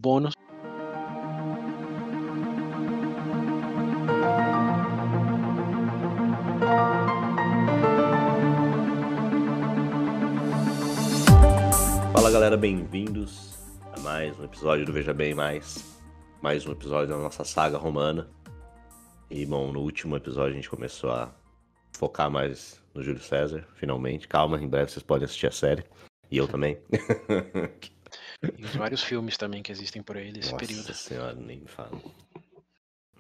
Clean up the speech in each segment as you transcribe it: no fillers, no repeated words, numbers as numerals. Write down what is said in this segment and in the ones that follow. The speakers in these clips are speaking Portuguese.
bônus. Fala galera, bem-vindos a mais um episódio do Veja Bem mais um episódio da nossa saga romana. E bom, no último episódio a gente começou a focar mais no Júlio César, finalmente. Calma, em breve vocês podem assistir a série. E eu também. E os vários filmes também que existem por aí nesse período. Nossa senhora, nem me fala.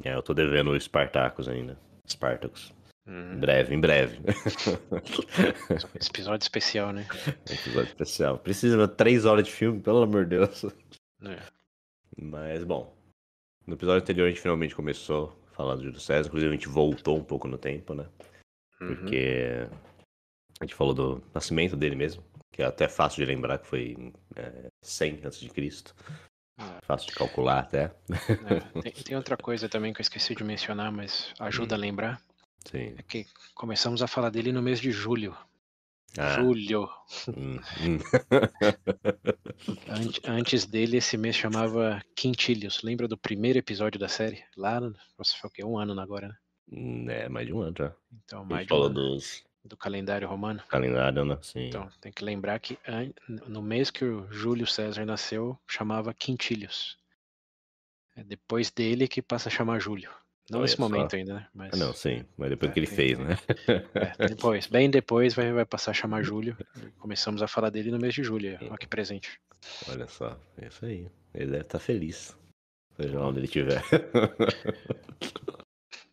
Eu tô devendo o Spartacus ainda. Spartacus. Em breve. Esse episódio especial, né? Episódio especial. Precisa de 3 horas de filme, pelo amor de Deus. É. Mas, bom, no episódio anterior a gente finalmente começou a falar do Júlio César. Inclusive a gente voltou um pouco no tempo, né? Porque a gente falou do nascimento dele mesmo, que é até fácil de lembrar que foi 100 a.C. Fácil de calcular até. Tem outra coisa também que eu esqueci de mencionar, mas ajuda a lembrar. Sim. É que começamos a falar dele no mês de julho. Julho. Antes dele, esse mês chamava Quintilius. Lembra do primeiro episódio da série? Lá, nossa, foi o quê? 1 ano agora, né? Mais de um ano já. Então, A mais gente de um falou ano. Do calendário romano. Calendário, né? Sim. Então, tem que lembrar que no mês que o Júlio César nasceu, chamava Quintilius. É depois dele que passa a chamar Júlio. Não Olha nesse só. momento ainda, né? Mas, Não, sim. Mas depois que ele fez, né? depois, bem depois vai passar a chamar Júlio. Começamos a falar dele no mês de julho. Olha que presente. Olha só, é isso aí. Ele deve estar feliz. Seja lá onde ele estiver.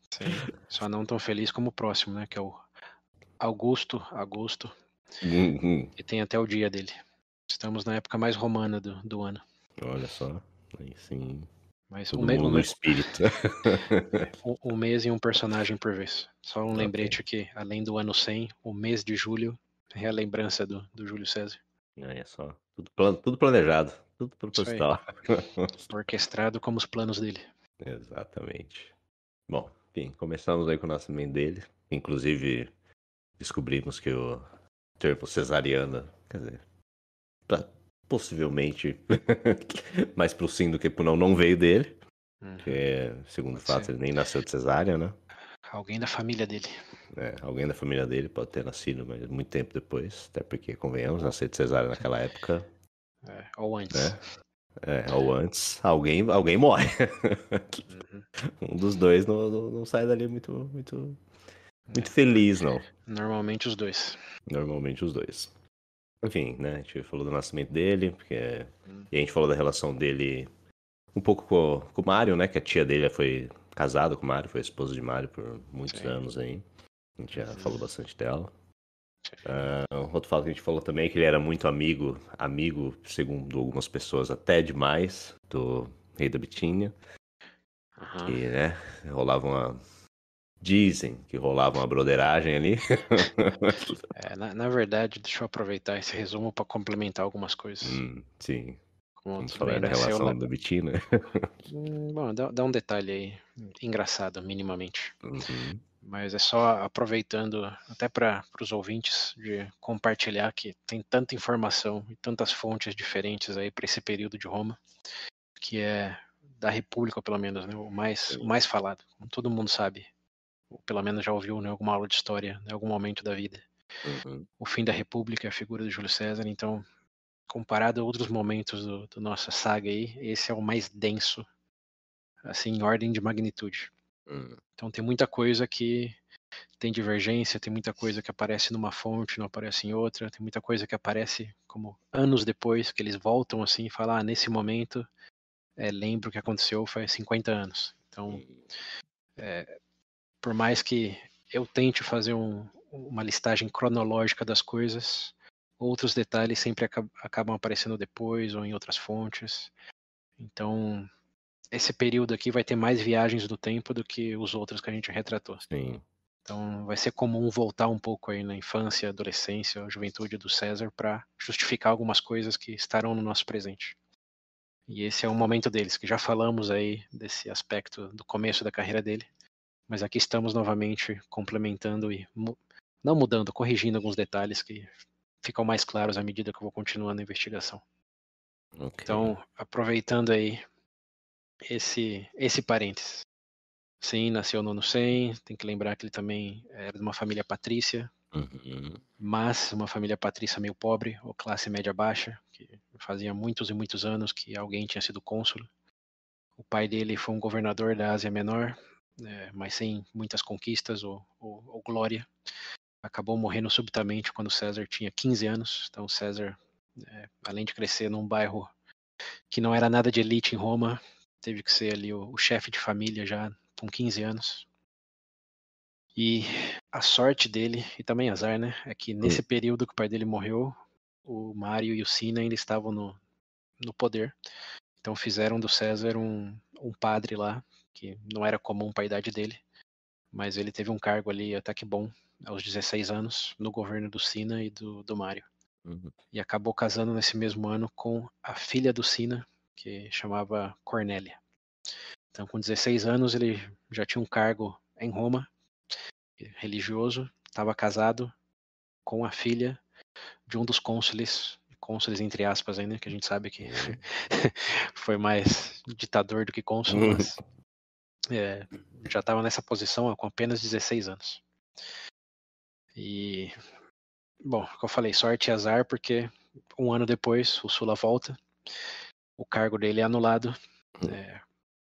Sim. Só não tão feliz como o próximo, né? Que é o Augusto. E tem até o dia dele. Estamos na época mais romana do ano. Olha só. Aí sim. Mas Todo mundo no espírito. Um mês e um personagem por vez. Só um lembrete que, além do ano 100, o mês de julho é a lembrança do Júlio César. Olha só. Tudo planejado. Tudo proposital. Orquestrado como os planos dele. Exatamente. Bom, enfim, começamos aí com o nascimento dele. Inclusive, descobrimos que o termo cesariana, quer dizer, possivelmente mais pro sim do que pro não veio dele. Porque, segundo fatos, ele nem nasceu de cesárea, né? Alguém da família dele. Alguém da família dele pode ter nascido, mas muito tempo depois. Até porque, convenhamos, nascer de cesárea naquela época. Ou antes. Ou antes, alguém morre. Um dos dois não sai dali muito feliz, não. Normalmente os dois. Enfim, né? A gente falou do nascimento dele, e a gente falou da relação dele um pouco com o Mário, né? Que a tia dele foi casada com o Mário, foi esposa de Mário por muitos anos aí. A gente já falou bastante dela. Outro fato que a gente falou também é que ele era muito amigo, segundo algumas pessoas, até demais, do rei da Bitínia. Que, né, dizem que rolava uma broderagem ali. Na verdade, deixa eu aproveitar esse resumo para complementar algumas coisas. Sim. Vamos Tudo falar bem, da relação da Bitina. Bom, dá um detalhe aí, engraçado, minimamente. Mas é só aproveitando, até para os ouvintes, de compartilhar que tem tanta informação e tantas fontes diferentes aí para esse período de Roma, que é da República, pelo menos, né, o mais falado, como todo mundo sabe, ou pelo menos já ouviu em alguma aula de história, em algum momento da vida. O fim da República, a figura de Júlio César, então, comparado a outros momentos do nossa saga aí, esse é o mais denso, assim, em ordem de magnitude. Então tem muita coisa que tem divergência, tem muita coisa que aparece numa fonte, não aparece em outra, tem muita coisa que aparece como anos depois, que eles voltam assim e falam, nesse momento, lembro o que aconteceu faz 50 anos. Então, por mais que eu tente fazer uma listagem cronológica das coisas, outros detalhes sempre acabam aparecendo depois ou em outras fontes. Então, esse período aqui vai ter mais viagens do tempo do que os outros que a gente retratou. Sim. Então vai ser comum voltar um pouco aí na infância, adolescência, juventude do César para justificar algumas coisas que estarão no nosso presente. E esse é um momento deles, que já falamos aí desse aspecto do começo da carreira dele, mas aqui estamos novamente complementando e não mudando, corrigindo alguns detalhes que ficam mais claros à medida que eu vou continuando a investigação. Ok. Então, aproveitando aí esse parênteses. Sim, nasceu no ano 100, tem que lembrar que ele também era de uma família patrícia, Uhum. mas uma família patrícia meio pobre, ou classe média baixa, que fazia muitos e muitos anos que alguém tinha sido cônsul. O pai dele foi um governador da Ásia Menor, mas sem muitas conquistas ou glória. Acabou morrendo subitamente quando César tinha 15 anos. Então César, além de crescer num bairro que não era nada de elite em Roma, teve que ser ali o chefe de família já com 15 anos. E a sorte dele, e também azar, né, é que nesse período que o pai dele morreu, o Mário e o Sina ainda estavam no poder. Então fizeram do César um padre lá, que não era comum para a idade dele, mas ele teve um cargo ali até que bom, aos 16 anos, no governo do Sina e do Mário. Uhum. E acabou casando nesse mesmo ano com a filha do Sina, que chamava Cornélia. Então, com 16 anos, ele já tinha um cargo em Roma, religioso, estava casado com a filha de um dos cônsules entre aspas aí, né, que a gente sabe que foi mais ditador do que cônsul, mas já estava nessa posição com apenas 16 anos. E, bom, como eu falei, sorte e azar, porque um ano depois o Sula volta, o cargo dele é anulado,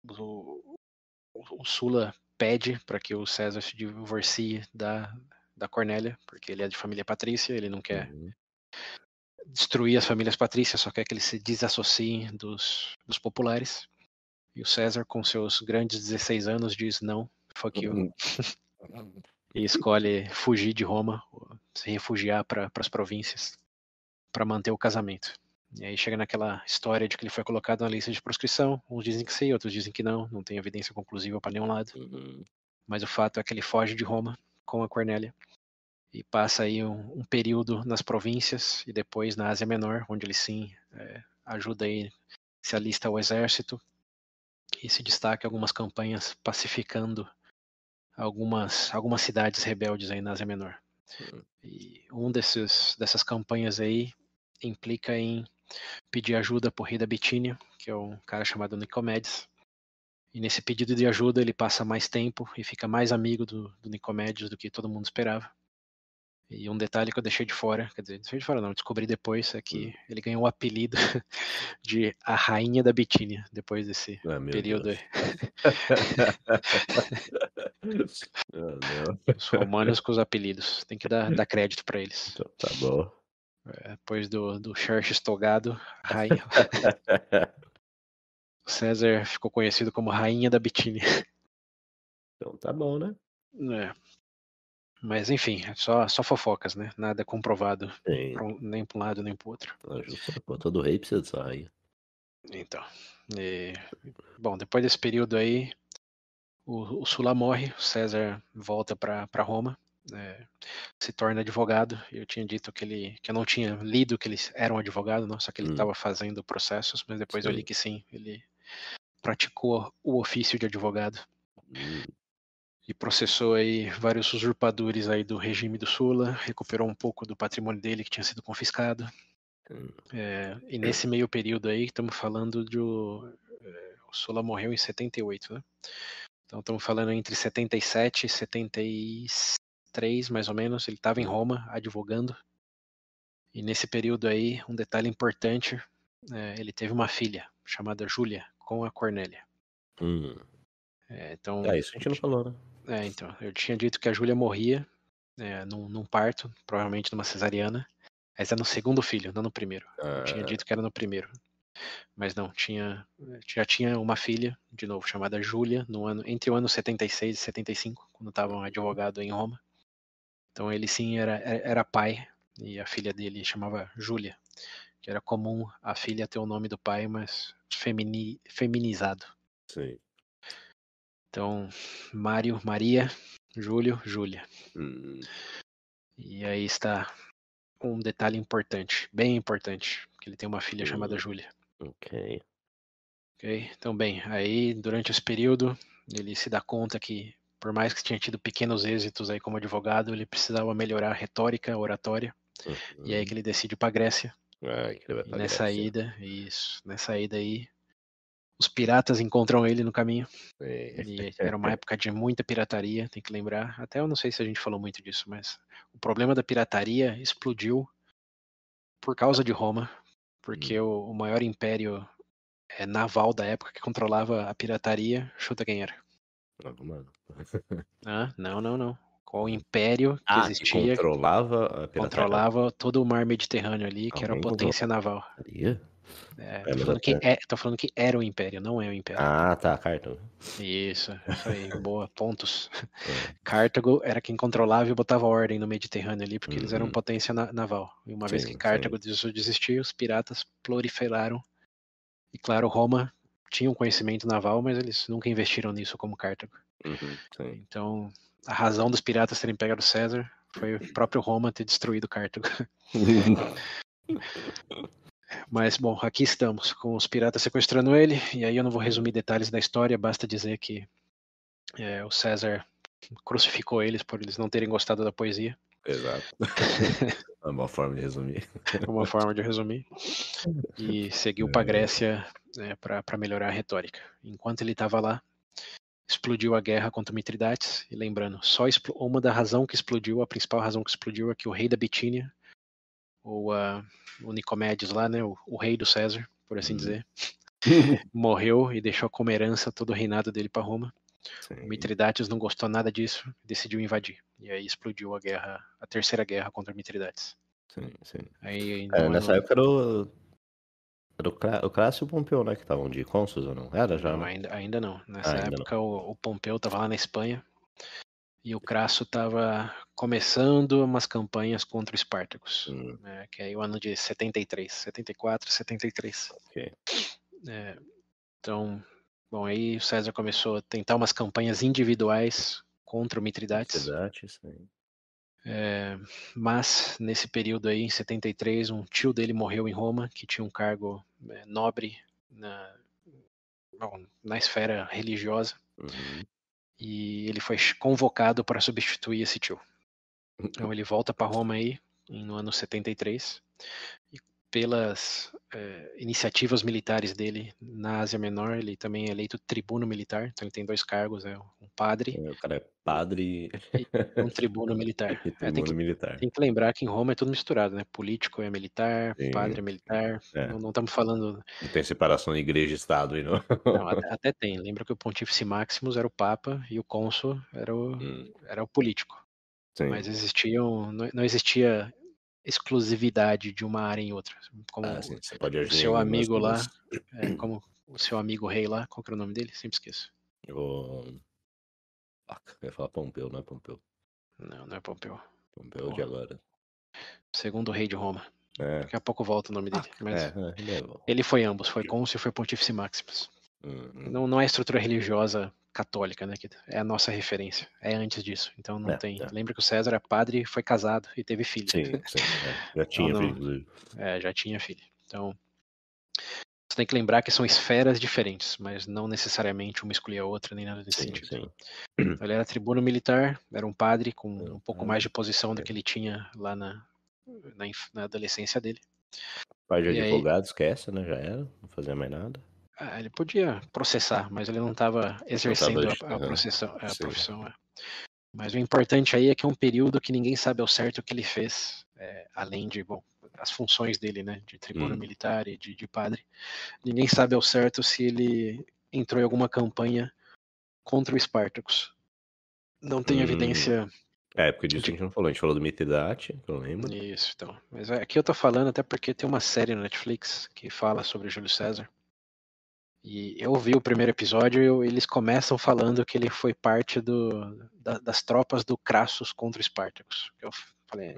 o Sula pede para que o César se divorcie da Cornélia, porque ele é de família patrícia, ele não quer destruir as famílias patrícias, só quer que eles se desassociem dos populares. E o César, com seus grandes 16 anos, diz não, fuck you. E escolhe fugir de Roma, se refugiar para as províncias, para manter o casamento. E aí chega naquela história de que ele foi colocado na lista de proscrição. Uns dizem que sim, outros dizem que não tem evidência conclusiva para nenhum lado. Mas o fato é que ele foge de Roma com a Cornélia e passa aí um período nas províncias e depois na Ásia Menor, onde ele sim ajuda aí, se alista ao exército e se destaca em algumas campanhas pacificando algumas cidades rebeldes aí na Ásia Menor. E dessas campanhas aí implica em pedir ajuda por rei da Bitínia, que é um cara chamado Nicomedes. E nesse pedido de ajuda ele passa mais tempo e fica mais amigo do Nicomedes do que todo mundo esperava. E um detalhe que eu deixei de fora, quer dizer, deixei de fora não, descobri depois, é que ele ganhou o apelido de a Rainha da Bitínia, depois desse Meu período aí. Deus. Não. Os romanos com os apelidos, tem que dar crédito para eles. Então, tá bom. Depois do Xerxes Togado, rainha. O César ficou conhecido como Rainha da Bitínia. Então tá bom, né? Mas enfim, só fofocas, né? Nada comprovado, Sim. nem para um lado nem para o outro. Justo, pô, todo rei precisa dessa rainha. Então, bom, depois desse período aí, o Sula morre, o César volta para Roma, se torna advogado. Eu tinha dito que eu não tinha lido que ele era um advogado, não, só que ele estava fazendo processos, mas depois eu li que sim, ele praticou o ofício de advogado. E processou aí vários usurpadores aí do regime do Sula, recuperou um pouco do patrimônio dele que tinha sido confiscado. E nesse meio período aí, estamos falando o Sula morreu em 78, né? Então estamos falando entre 77 e 73, mais ou menos, ele estava em Roma advogando. E nesse período aí, um detalhe importante, ele teve uma filha chamada Júlia com a Cornélia. Então, Isso a gente não falou, né? então, eu tinha dito que a Júlia morria num parto, provavelmente numa cesariana. Essa é no segundo filho, não no primeiro. Eu tinha dito que era no primeiro. Mas não, já tinha uma filha, de novo, chamada Júlia, entre o ano 76 e 75, quando estava um advogado em Roma. Então ele sim era pai, e a filha dele chamava Júlia, que era comum a filha ter o nome do pai, mas feminizado. Sim. Então, Mário, Maria, Júlio, Júlia. E aí está um detalhe importante, bem importante, que ele tem uma filha chamada Júlia. Ok. Então, bem, aí durante esse período ele se dá conta que, por mais que tinha tido pequenos êxitos aí como advogado, ele precisava melhorar a retórica, a oratória, e é aí que ele decide ir para a Grécia. Que ele vai E pra nessa Grécia. nessa ida aí, os piratas encontram ele no caminho. Sim. E era uma época de muita pirataria, tem que lembrar. Até eu não sei se a gente falou muito disso, mas o problema da pirataria explodiu por causa de Roma, porque o maior império naval da época que controlava a pirataria, chuta quem era? Mano. Não. Qual império que Que existia controlava a pirataria. controlava todo o mar Mediterrâneo ali, que era a Alguém controlava potência naval. a pirataria? Mas até... Tô falando que era o império, não é o império. Tá, Cartão. Isso aí, boa, pontos. É. Cartago era quem controlava e botava ordem no Mediterrâneo ali, porque eles eram potência naval. E uma vez que Cartago desistiu, os piratas proliferaram. E claro, Roma tinha um conhecimento naval, mas eles nunca investiram nisso como Cartago. Sim. Então, a razão dos piratas terem pegado César foi o próprio Roma ter destruído Cartago. Mas, bom, aqui estamos, com os piratas sequestrando ele, e aí eu não vou resumir detalhes da história, basta dizer que o César crucificou eles por eles não terem gostado da poesia. Exato. É uma forma de resumir. Uma forma de resumir. E seguiu para a Grécia para melhorar a retórica. Enquanto ele estava lá, explodiu a guerra contra Mitridates. E lembrando, uma da razão que explodiu, a principal razão que explodiu é que o rei da Bitínia, ou o Nicomedes lá, né, o rei do César, por assim dizer, morreu e deixou como herança todo o reinado dele para Roma. O Mitridates não gostou nada disso e decidiu invadir. E aí explodiu a terceira guerra contra Mitridates. Sim. Aí, nessa época era o Crasso e o Pompeu, né? Que estavam de cônsules ou não? Era já, não, né? ainda não. Nessa Ainda época o Pompeu estava lá na Espanha e o Crasso estava começando umas campanhas contra o Espartacus, que é o ano de 73, 74, 73. Ok. Então, bom, aí o César começou a tentar umas campanhas individuais contra o Mitridates. Sim. Mas nesse período aí, em 73, um tio dele morreu em Roma, que tinha um cargo nobre na esfera religiosa, e ele foi convocado para substituir esse tio. Então ele volta para Roma aí, no ano 73, e pelas iniciativas militares dele na Ásia Menor, ele também é eleito tribuno militar, então ele tem 2 cargos, um padre O cara é padre e um tribuno militar. e tribuno militar. Tem que lembrar que em Roma é tudo misturado, né? Político é militar, padre Sim. é militar. É. Não estamos falando. Não tem separação igreja e Estado aí, não. Não, até tem. Lembra que o Pontífice Maximus era o Papa e o cônsul era o político. Mas Sim. não existia exclusividade de uma área em outra. Como Sim. Você pode o agir em seu alguma das amigo lá, duas. como o seu amigo rei lá, qual que era o nome dele? Sempre esqueço. Eu ia falar Pompeu, não é Pompeu. Não é Pompeu. Pompeu de agora. Segundo rei de Roma. É. Daqui a pouco volta o nome dele. Mas Levou. ele foi ambos, foi cônsul e foi Pontífice Maximus. Não é a estrutura religiosa católica, né? Que é a nossa referência. É antes disso. Então não tem. Lembra que o César é padre, foi casado e teve filho. Sim. Já tinha filho, inclusive. Já tinha filho. Então você tem que lembrar que são esferas diferentes, mas não necessariamente uma excluía a outra, nem nada nesse sentido. Sim. Então, ele era tribuno militar, era um padre com um pouco mais de posição do que ele tinha lá na adolescência dele. Pai de E aí, advogado, esquece, né? Já era, não fazia mais nada. ele podia processar, mas ele não estava exercendo a profissão. Mas o importante aí é que é um período que ninguém sabe ao certo o que ele fez, além de, as funções dele, né, de tribuno militar e de padre. Ninguém sabe ao certo se ele entrou em alguma campanha contra o Spartacus. Não tem evidência. Porque disso a gente não falou. A gente falou do Mitridate, que eu lembro. Isso, então. Mas aqui eu tô falando até porque tem uma série no Netflix que fala sobre Júlio César. E eu vi o primeiro episódio e eles começam falando que ele foi parte das tropas do Crassus contra o Spartacus. Eu falei,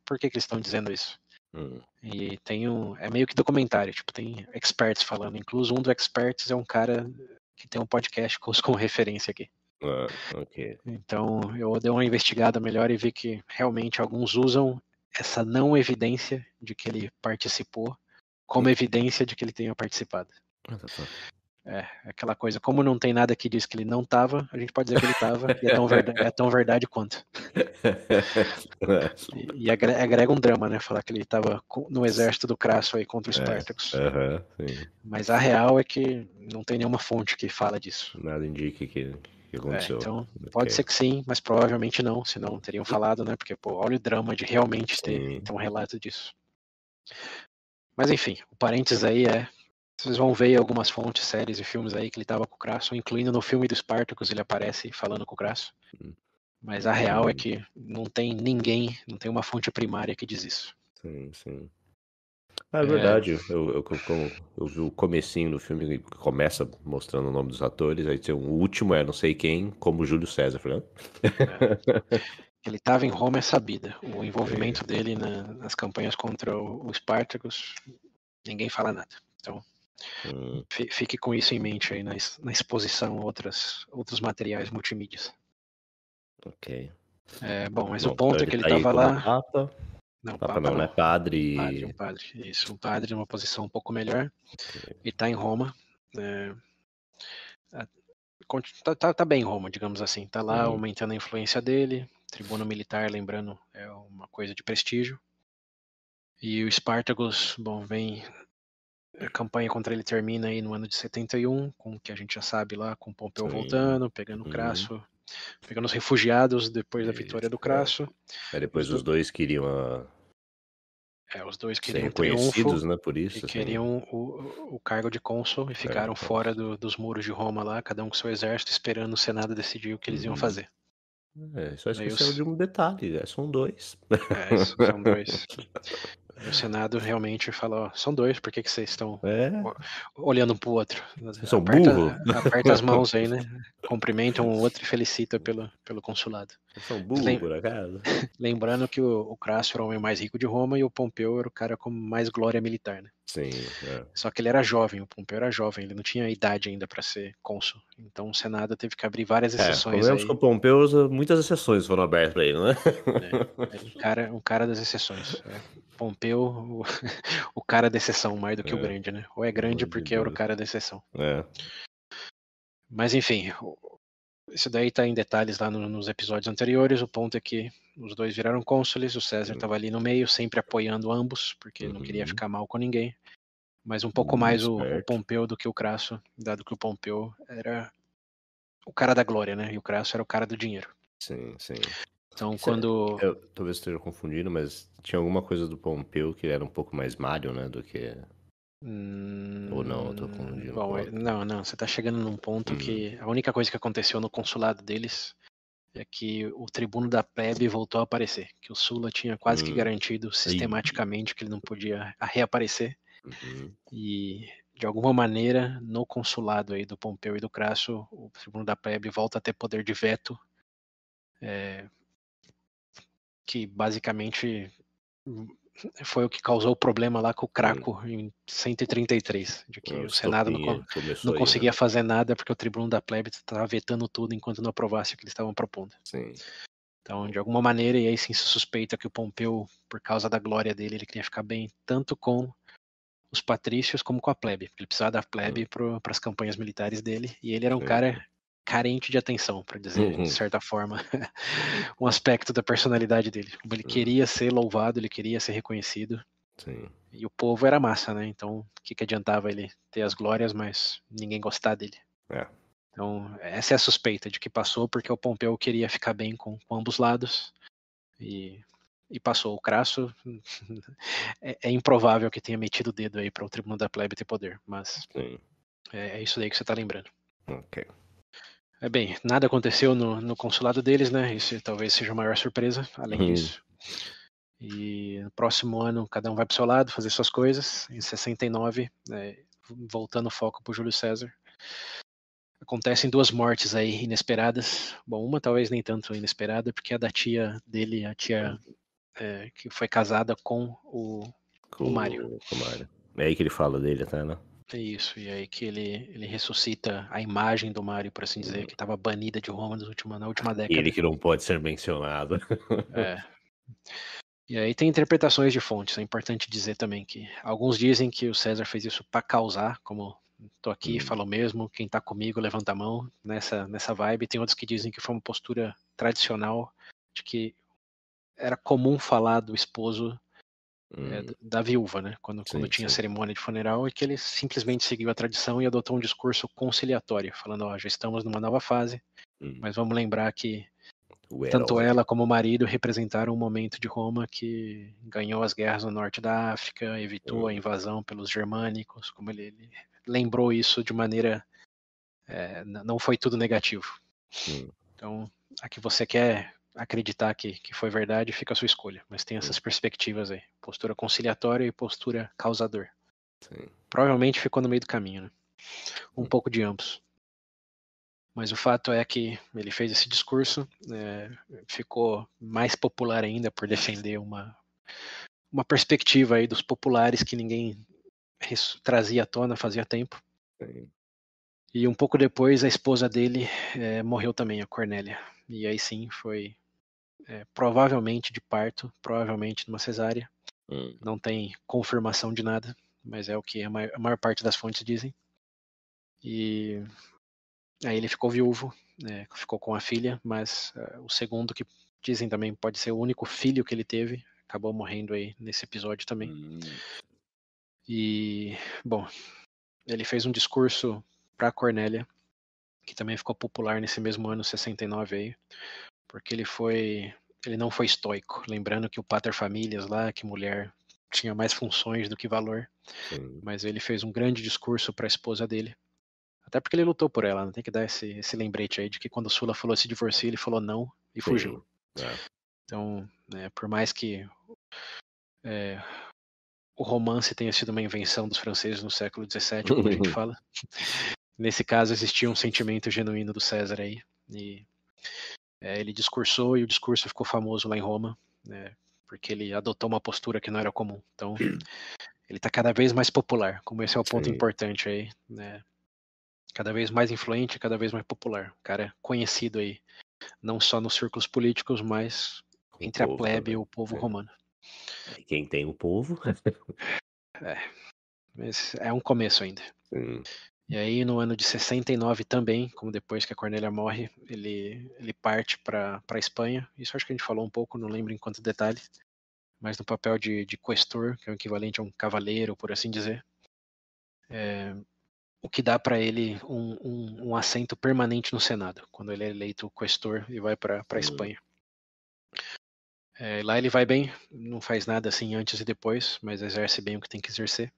por que eles estão dizendo isso? E é meio que documentário, tipo, tem experts falando. Incluso um dos experts é um cara que tem um podcast com referência aqui. Ok. Então eu dei uma investigada melhor e vi que realmente alguns usam essa não evidência de que ele participou como evidência de que ele tenha participado. aquela coisa, como não tem nada que diz que ele não tava, a gente pode dizer que ele tava, e é tão verdade quanto. E agrega um drama, né? Falar que ele tava no exército do Crasso aí contra o Spartacus. Sim. Mas a real é que não tem nenhuma fonte que fala disso. Nada indica que aconteceu. Então, pode ser que sim, mas provavelmente não, senão teriam falado, né? Porque, pô, olha o drama de realmente ter um relato disso. Mas enfim, o parênteses aí vocês vão ver algumas fontes, séries e filmes aí que ele tava com o Crasso, incluindo no filme do Spartacus ele aparece falando com o Crasso. Mas a real é que não tem ninguém, não tem uma fonte primária que diz isso. Sim. É verdade, eu vi o comecinho do filme que começa mostrando o nome dos atores, aí o último não sei quem, como Júlio César, falei, Ele estava em Roma é sabida, o envolvimento dele nas campanhas contra o Spartacus, ninguém fala nada. Então, fique com isso em mente aí na exposição a outros materiais multimídias. Ok. Bom, mas o ponto é que ele estava lá... Papa. Não, Papa não, né? Padre. Um padre, isso. Um padre numa posição um pouco melhor. Okay. E tá em Roma. Tá bem em Roma, digamos assim. Tá lá aumentando a influência dele. Tribuno militar, lembrando, é uma coisa de prestígio. E o Spartacus, bom, a campanha contra ele termina aí no ano de 71, com o que a gente já sabe lá, com Pompeu voltando, pegando o Crasso, pegando os refugiados depois da vitória do Crasso. Depois os dois queriam os dois queriam ser reconhecidos, né, por isso. E queriam o cargo de cônsul e ficaram fora dos muros de Roma lá, cada um com seu exército, esperando o Senado decidir o que eles iam fazer. Só esqueceram de um detalhe, são dois. São dois. E o Senado realmente falou, são dois, por que vocês estão olhando um pro outro? Vocês são burro? Aperta as mãos aí, né? Cumprimentam o outro e felicita pelo consulado. Vocês são burro, por acaso? Lembrando que o Crasso era o homem mais rico de Roma e o Pompeu era o cara com mais glória militar, né? Sim. Só que ele era jovem, o Pompeu era jovem, ele não tinha idade ainda para ser cônsul. Então o Senado teve que abrir várias exceções aí. Com o Pompeu, muitas exceções foram abertas para ele, né? Um cara das exceções. Pompeu, o cara da exceção, mais do que o grande, né? Ou é grande porque era o cara da exceção. Mas enfim, isso daí tá em detalhes lá nos episódios anteriores. O ponto é que os dois viraram cônsules, o César estava ali no meio, sempre apoiando ambos, porque não queria ficar mal com ninguém. Mas um pouco mais o Pompeu do que o Crasso, dado que o Pompeu era o cara da glória, né? E o Crasso era o cara do dinheiro. Sim. Então, quando... Eu talvez esteja confundindo, mas tinha alguma coisa do Pompeu que era um pouco mais Mário, né, do que... Ou não, eu tô confundindo. Bom, não, você tá chegando num ponto que a única coisa que aconteceu no consulado deles é que o tribuno da plebe voltou a aparecer, que o Sulla tinha quase que garantido sistematicamente que ele não podia reaparecer. E, de alguma maneira, no consulado aí do Pompeu e do Crasso, o tribuno da plebe volta a ter poder de veto, que basicamente foi o que causou o problema lá com o Craco em 133, de que o Senado não conseguia fazer nada porque o tribuno da plebe estava vetando tudo enquanto não aprovasse o que eles estavam propondo. Sim. Então, de alguma maneira, e aí sim se suspeita que o Pompeu, por causa da glória dele, ele queria ficar bem tanto com os patrícios como com a plebe, porque ele precisava da plebe para as campanhas militares dele, e ele era um cara carente de atenção, para dizer, de certa forma, um aspecto da personalidade dele. Ele queria ser louvado, ele queria ser reconhecido. Sim. E o povo era massa, né? Então, o que adiantava ele ter as glórias, mas ninguém gostar dele? Então, essa é a suspeita de que passou porque o Pompeu queria ficar bem com ambos lados. E passou. O Crasso é improvável que tenha metido o dedo aí para o tribuno da plebe ter poder, mas é isso daí que você está lembrando. Ok. Bem, nada aconteceu no consulado deles, né? Isso talvez seja a maior surpresa, além disso. E no próximo ano, cada um vai para o seu lado, fazer suas coisas. Em 69, voltando o foco para o Júlio César, acontecem duas mortes aí inesperadas. Bom, uma talvez nem tanto inesperada, porque é da tia dele, a tia que foi casada com o Mário. Com o Mário. É aí que ele fala dele até, né? É isso, e aí que ele ressuscita a imagem do Mário, por assim dizer, que estava banida de Roma na última década. E ele que não pode ser mencionado. E aí tem interpretações de fontes, é importante dizer também que alguns dizem que o César fez isso para causar, como tô aqui, falo mesmo, quem tá comigo levanta a mão, nessa vibe. Tem outros que dizem que foi uma postura tradicional, de que era comum falar do esposo da viúva, né? Quando Sim, tinha sim. cerimônia de funeral, e que ele simplesmente seguiu a tradição e adotou um discurso conciliatório, falando, ó, já estamos numa nova fase, mas vamos lembrar que O tanto herói. ela como o marido representaram um momento de Roma que ganhou as guerras no norte da África, evitou a invasão pelos germânicos, como ele lembrou isso de maneira, não foi tudo negativo. Então, a que você quer acreditar que foi verdade, fica a sua escolha. Mas tem essas perspectivas aí. Postura conciliatória e postura causador. Sim. Provavelmente ficou no meio do caminho, né? Um pouco de ambos. Mas o fato é que ele fez esse discurso, ficou mais popular ainda por defender uma perspectiva aí dos populares que ninguém trazia à tona fazia tempo. Sim. E um pouco depois a esposa dele morreu também, a Cornélia. E aí sim foi provavelmente de parto, provavelmente numa cesárea. Não tem confirmação de nada, mas é o que a maior parte das fontes dizem. E aí ele ficou viúvo, ficou com a filha, mas o segundo, que dizem também pode ser o único filho que ele teve, acabou morrendo aí nesse episódio também. E, bom, ele fez um discurso para Cornélia, que também ficou popular nesse mesmo ano, 69 aí, porque ele não foi estoico, lembrando que o pater familias lá, que mulher tinha mais funções do que valor, mas ele fez um grande discurso para a esposa dele, até porque ele lutou por ela, não tem que dar esse lembrete aí de que quando Sula falou se divorciar, ele falou não e fugiu. Então, por mais que o romance tenha sido uma invenção dos franceses no século XVII, como a gente fala, nesse caso existia um sentimento genuíno do César aí, e ele discursou e o discurso ficou famoso lá em Roma, porque ele adotou uma postura que não era comum. Então, ele está cada vez mais popular, como esse é o ponto importante aí, né? Cada vez mais influente, cada vez mais popular. O cara é conhecido aí, não só nos círculos políticos, mas O entre a povo plebe e também. o povo romano. E quem tem o povo? Mas é um começo ainda. E aí, no ano de 69 também, como depois que a Cornélia morre, ele parte para a Espanha. Isso acho que a gente falou um pouco, não lembro em quanto detalhe, mas no papel de questor, que é o equivalente a um cavaleiro, por assim dizer. O que dá para ele um assento permanente no Senado, quando ele é eleito questor e vai para a Espanha. Lá ele vai bem, não faz nada assim antes e depois, mas exerce bem o que tem que exercer.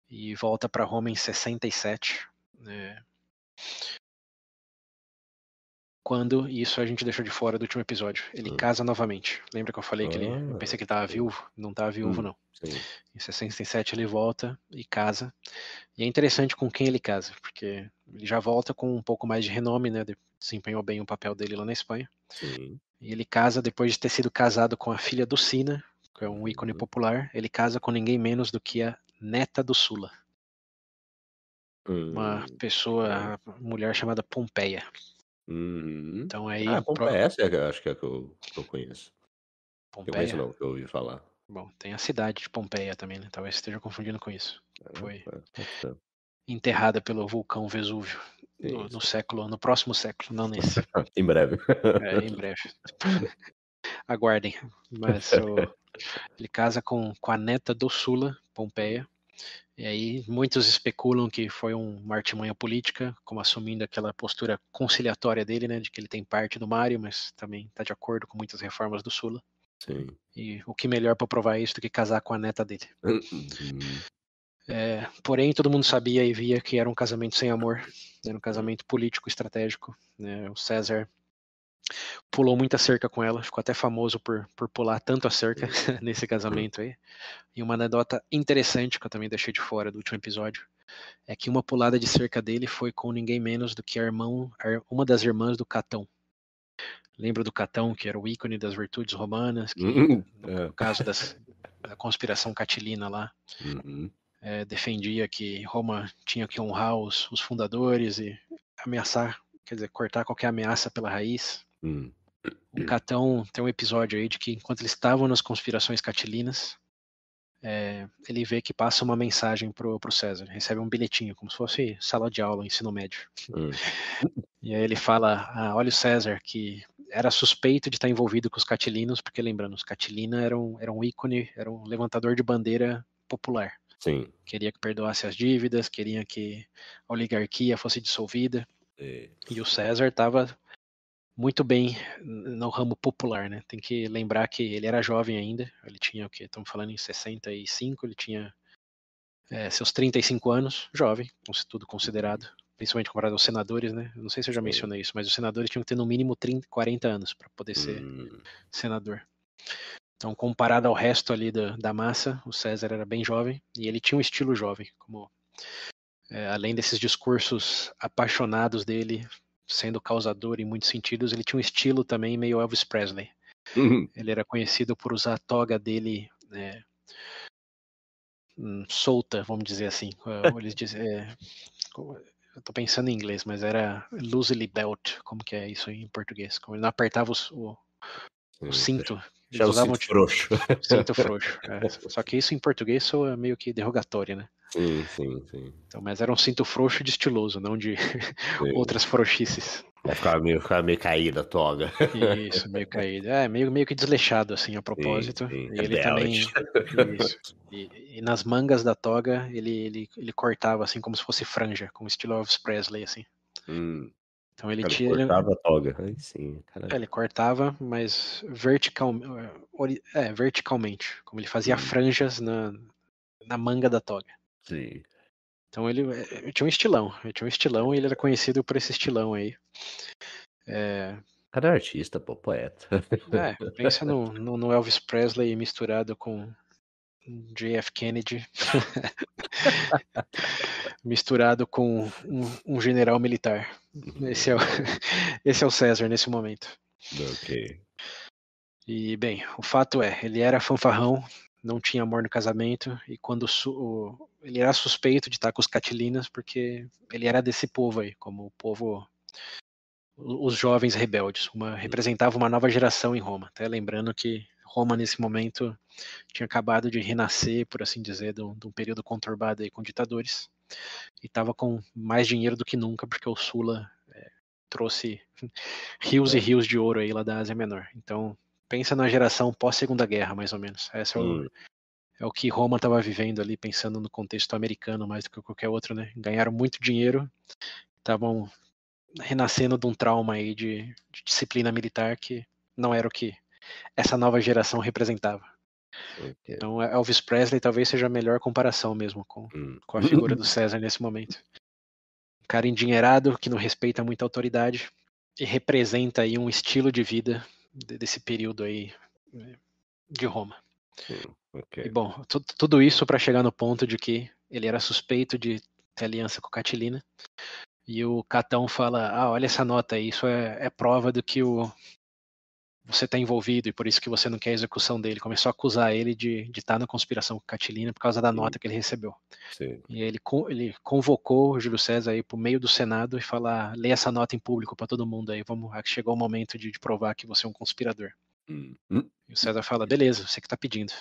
E volta para Roma em 67. Quando, e isso a gente deixou de fora do último episódio, ele casa novamente. Lembra que eu falei que eu pensei que ele estava viúvo? Não estava viúvo, não. Em 67 ele volta e casa. E é interessante com quem ele casa, porque ele já volta com um pouco mais de renome, né? Desempenhou bem o papel dele lá na Espanha. Sim. E ele casa depois de ter sido casado com a filha do Sina, que é um ícone popular. Ele casa com ninguém menos do que a neta do Sula. Uma pessoa, mulher chamada Pompeia. Então aí. Pompeia, essa acho que é a que eu conheço. Eu conheço Pompeia? não, que eu ouvi falar. Bom, tem a cidade de Pompeia também, né? Talvez você esteja confundindo com isso. Foi Pode ser. enterrada pelo vulcão Vesúvio no próximo século, não nesse. Em breve. Em breve. Aguardem. Mas ele casa com a neta do Sula, Pompeia. E aí muitos especulam que foi uma artimanha política, como assumindo aquela postura conciliatória dele, né? De que ele tem parte do Mário, mas também está de acordo com muitas reformas do Sula. Sim. E o que melhor para provar isso do que casar com a neta dele. Porém, todo mundo sabia e via que era um casamento sem amor, era um casamento político estratégico. Né? O César pulou muita cerca com ela, ficou até famoso por pular tanto a cerca nesse casamento aí. E uma anedota interessante que eu também deixei de fora do último episódio é que uma pulada de cerca dele foi com ninguém menos do que uma das irmãs do Catão. Lembra do Catão, que era o ícone das virtudes romanas, que no caso da conspiração catilina lá, defendia que Roma tinha que honrar os fundadores e ameaçar, quer dizer, cortar qualquer ameaça pela raiz. O Catão tem um episódio aí de que enquanto eles estavam nas conspirações catilinas, ele vê que passa uma mensagem pro César, recebe um bilhetinho, como se fosse sala de aula, ensino médio. E aí ele fala, olha o César, que era suspeito de estar envolvido com os catilinos, porque lembrando, os catilina eram um ícone, era um levantador de bandeira popular. Sim. Queria que perdoasse as dívidas, queria que a oligarquia fosse dissolvida. E o César estava muito bem no ramo popular, né? Tem que lembrar que ele era jovem ainda, ele tinha o quê? Estamos falando em 65, ele tinha seus 35 anos, jovem, tudo considerado, principalmente comparado aos senadores, né? Eu não sei se eu já mencionei isso, mas os senadores tinham que ter no mínimo 40 anos para poder ser senador. Então, comparado ao resto ali da massa, o César era bem jovem e ele tinha um estilo jovem, como além desses discursos apaixonados dele, sendo causador em muitos sentidos, ele tinha um estilo também meio Elvis Presley. Ele era conhecido por usar a toga dele solta, vamos dizer assim. Eles dizem, eu tô pensando em inglês, mas era loosely belt, como que é isso em português? Como ele não apertava o cinto. Já o cinto frouxo. Cinto frouxo. Só que isso em português soa meio que derrogatório, né? Sim. Então, mas era um cinto frouxo de estiloso, não de outras frouxices. Ficava meio caída a toga. Isso, meio caído. Meio que desleixado, assim, a propósito. Sim. E ele também. Isso. E nas mangas da toga, ele cortava, assim, como se fosse franja, com estilo Elvis Presley, assim. Então ele tinha. Ele cortava a toga. Aí sim, caralho. Ele cortava, mas verticalmente. Como ele fazia franjas na manga da toga. Sim. Então ele tinha um estilão. E ele era conhecido por esse estilão aí. Cara, artista, pô, poeta. Pensa no Elvis Presley misturado com JF Kennedy, misturado com um general militar. Esse é o César nesse momento. Ok. E, bem, o fato ele era fanfarrão, não tinha amor no casamento, e quando ele era suspeito de estar com os catilinas, porque ele era desse povo aí, como o povo, os jovens rebeldes, representava uma nova geração em Roma. Até lembrando que Roma, nesse momento, tinha acabado de renascer, por assim dizer, de um período conturbado aí com ditadores, e estava com mais dinheiro do que nunca, porque o Sula trouxe rios e rios de ouro aí lá da Ásia Menor. Então, pensa na geração pós-Segunda Guerra, mais ou menos. Essa é o que Roma estava vivendo ali, pensando no contexto americano mais do que qualquer outro, né? Ganharam muito dinheiro, estavam renascendo de um trauma aí de disciplina militar que não era o que essa nova geração representava. Então, Elvis Presley talvez seja a melhor comparação mesmo com a figura do César nesse momento. Um cara endinheirado, que não respeita muita autoridade e representa aí um estilo de vida desse período aí de Roma. E, bom, tudo isso para chegar no ponto de que ele era suspeito de ter aliança com Catilina. E o Catão fala, olha essa nota aí, isso é prova do que você está envolvido e por isso que você não quer a execução dele. Começou a acusar ele de estar na conspiração com Catilina por causa da nota que ele recebeu. Sim. E ele convocou o Júlio César aí para o meio do Senado e falar, lê essa nota em público para todo mundo aí, chegou o momento de provar que você é um conspirador. E o César fala, beleza, você que está pedindo.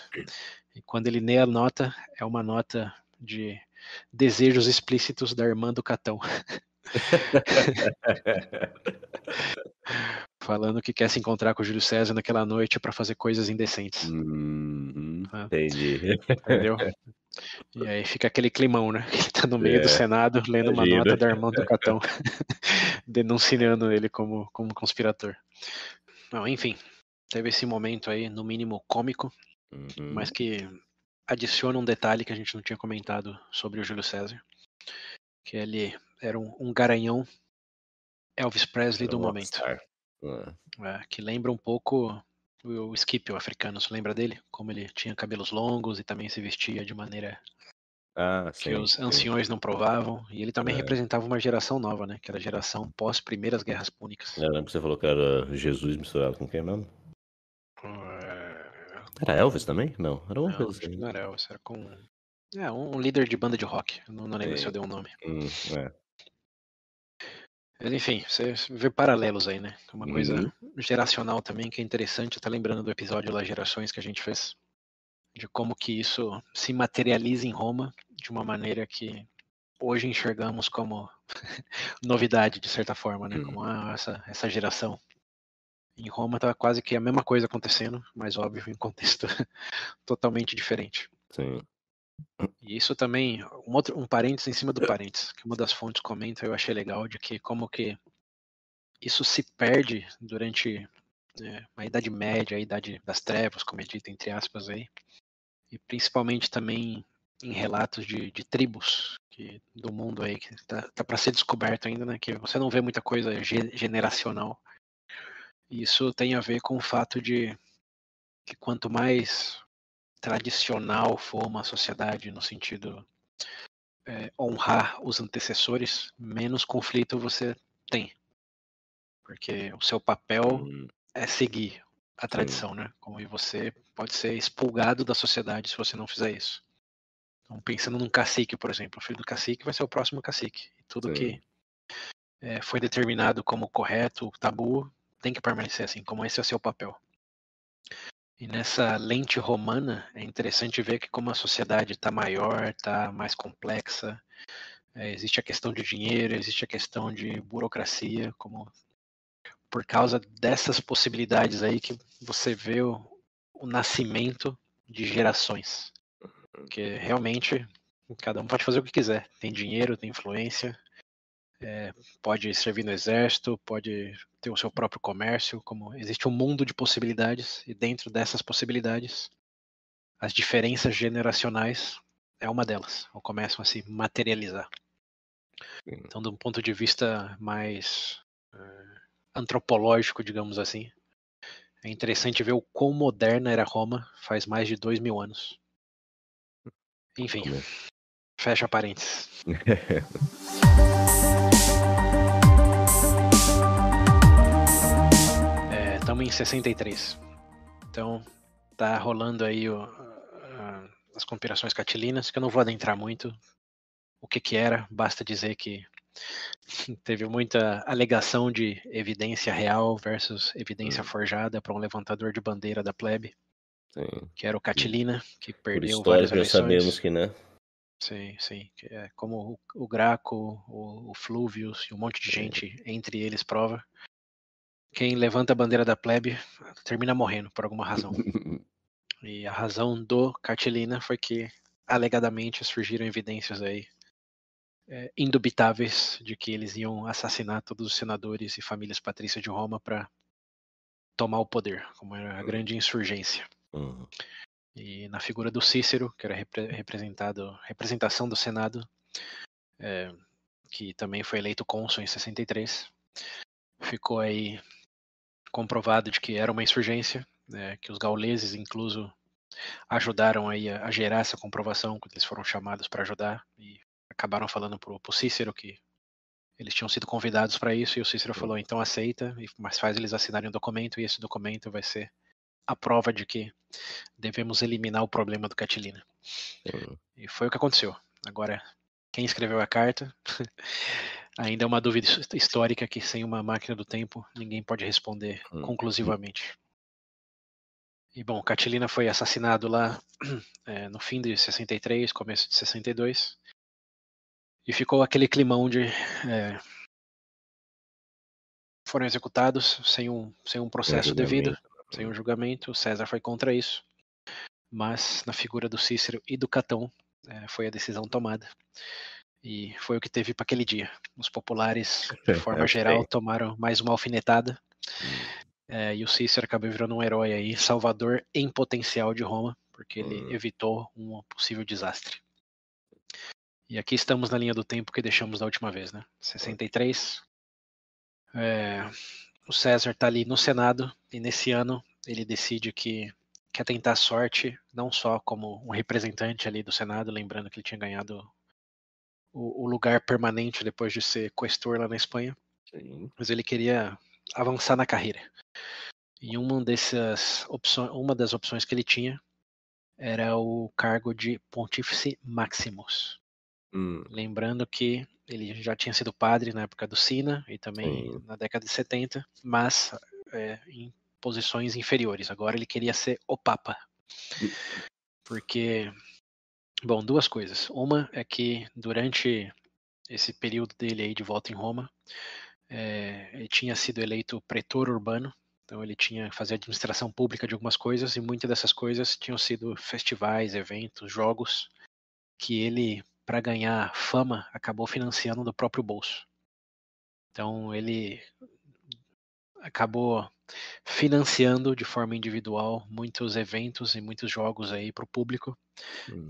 E quando ele lê a nota, é uma nota de desejos explícitos da irmã do Catão. Falando que quer se encontrar com o Júlio César naquela noite para fazer coisas indecentes. Entendi. Entendeu? E aí fica aquele climão, né? Ele tá no meio do Senado lendo uma nota da irmã do Catão, denunciando ele como conspirador. Bom, enfim, teve esse momento aí, no mínimo cômico, mas que adiciona um detalhe que a gente não tinha comentado sobre o Júlio César, que ele era um garanhão Elvis Presley do momento. Que lembra um pouco o Skip, o africano, você lembra dele? Como ele tinha cabelos longos e também se vestia de maneira que os anciões não provavam. E ele também representava uma geração nova, né? Que era a geração pós Primeiras Guerras Púnicas. Eu lembro que você falou que era Jesus misturado com quem mesmo? Era Elvis também? Não, era uma coisa assim. Não era Elvis, era com um líder de banda de rock. Não lembro se eu dei um nome. Mas enfim, você vê paralelos aí, né? Uma coisa geracional também que é interessante. Tá lembrando do episódio lá Gerações que a gente fez? de como que isso se materializa em Roma de uma maneira que hoje enxergamos como novidade, de certa forma, né? Como essa geração. Em Roma tá quase que a mesma coisa acontecendo, mas óbvio, em contexto totalmente diferente. Sim. E isso também, um parênteses em cima do parênteses, que uma das fontes comenta, eu achei legal, de que como que isso se perde durante a Idade Média, a Idade das Trevas, como é dito entre aspas aí, e principalmente também em relatos de tribos do mundo aí, que tá para ser descoberto ainda, né, que você não vê muita coisa generacional. E isso tem a ver com o fato de que quanto mais tradicional for uma sociedade no sentido honrar os antecessores, menos conflito você tem, porque o seu papel é seguir a tradição, né? Como você pode ser expulgado da sociedade se você não fizer isso. Então, pensando num cacique, por exemplo, o filho do cacique vai ser o próximo cacique. E tudo que foi determinado como correto, tabu, tem que permanecer assim, como esse é o seu papel. E nessa lente romana, é interessante ver que como a sociedade está maior, está mais complexa, existe a questão de dinheiro, existe a questão de burocracia, como por causa dessas possibilidades aí que você vê o nascimento de gerações. Porque realmente cada um pode fazer o que quiser. Tem dinheiro, tem influência, pode servir no exército, pode ter o seu próprio comércio. Como existe um mundo de possibilidades e dentro dessas possibilidades, as diferenças generacionais é uma delas, ou começam a se materializar. Então, de um ponto de vista mais antropológico, digamos assim, é interessante ver o quão moderna era Roma faz mais de 2000 anos. Enfim, fecha parênteses. Estamos em 63. Então, tá rolando aí as conspirações catilinas, que eu não vou adentrar muito o que era, basta dizer que teve muita alegação de evidência real versus evidência forjada para um levantador de bandeira da plebe, que era o Catilina, que perdeu várias eleições. Já sabemos que, né? Sim, sim. Como o Graco, o Flúvius e um monte de gente, entre eles, prova. Quem levanta a bandeira da plebe termina morrendo por alguma razão. E a razão do Catilina foi que, alegadamente, surgiram evidências aí indubitáveis de que eles iam assassinar todos os senadores e famílias patrícias de Roma para tomar o poder, como era a grande insurgência. E na figura do Cícero, que era representação do Senado, que também foi eleito cônsul em 63, ficou aí comprovado de que era uma insurgência, que os gauleses, incluso, ajudaram aí a gerar essa comprovação quando eles foram chamados para ajudar e acabaram falando pro Cícero que eles tinham sido convidados para isso e o Cícero falou, então aceita, mas faz eles assinarem um documento e esse documento vai ser a prova de que devemos eliminar o problema do Catilina. E foi o que aconteceu. Agora, quem escreveu a carta ainda é uma dúvida histórica que sem uma máquina do tempo ninguém pode responder conclusivamente. E bom, Catilina foi assassinado lá no fim de 63, começo de 62, e ficou aquele climão de foram executados sem um processo devido, sem um julgamento. César foi contra isso, mas na figura do Cícero e do Catão foi a decisão tomada. E foi o que teve para aquele dia. Os populares, de forma geral, tomaram mais uma alfinetada. E o Cícero acabou virando um herói aí, salvador em potencial de Roma, porque ele evitou um possível desastre. E aqui estamos na linha do tempo que deixamos da última vez, né? 63. O César está ali no Senado e nesse ano ele decide que quer tentar sorte, não só como um representante ali do Senado, lembrando que ele tinha ganhado o lugar permanente depois de ser questor lá na Espanha, mas ele queria avançar na carreira. E uma das opções que ele tinha era o cargo de Pontífice Maximus. Lembrando que ele já tinha sido padre na época do Sina e também na década de 70, mas em posições inferiores. Agora ele queria ser o Papa. porque, bom, duas coisas. Uma é que durante esse período dele aí de volta em Roma, ele tinha sido eleito pretor urbano, então ele tinha que fazer administração pública de algumas coisas, e muitas dessas coisas tinham sido festivais, eventos, jogos, que ele, para ganhar fama, acabou financiando do próprio bolso. Então ele acabou financiando de forma individual muitos eventos e muitos jogos aí para o público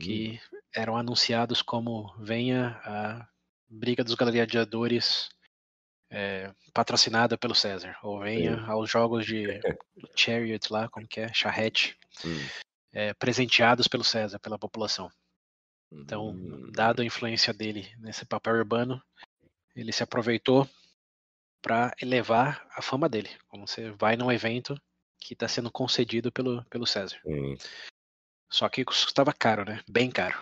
que eram anunciados como venha a Briga dos Gladiadores patrocinada pelo César, ou venha aos jogos de Chariot lá, como que é? Charrete, presenteados pelo César, pela população. Então, dado a influência dele nesse papel urbano, ele se aproveitou para elevar a fama dele. Como você vai num evento que está sendo concedido pelo César. Só que custava caro, né? Bem caro.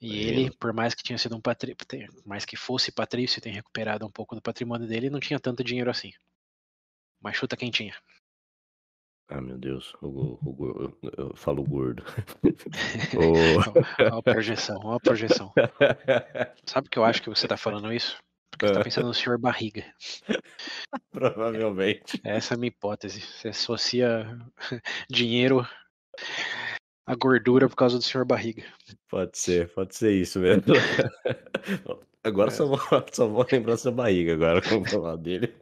E ele, por mais que tinha sido mais que fosse patrício e tenha recuperado um pouco do patrimônio dele, não tinha tanto dinheiro assim. Mas chuta quem tinha. Ah, meu Deus, eu falo gordo. Olha a projeção, olha a projeção. Sabe que eu acho que você tá falando isso? Porque você tá pensando no senhor barriga. Provavelmente. Essa é a minha hipótese. Você associa dinheiro à gordura por causa do senhor barriga. Pode ser isso mesmo. Agora só vou lembrar sua barriga agora, vamos falar dele.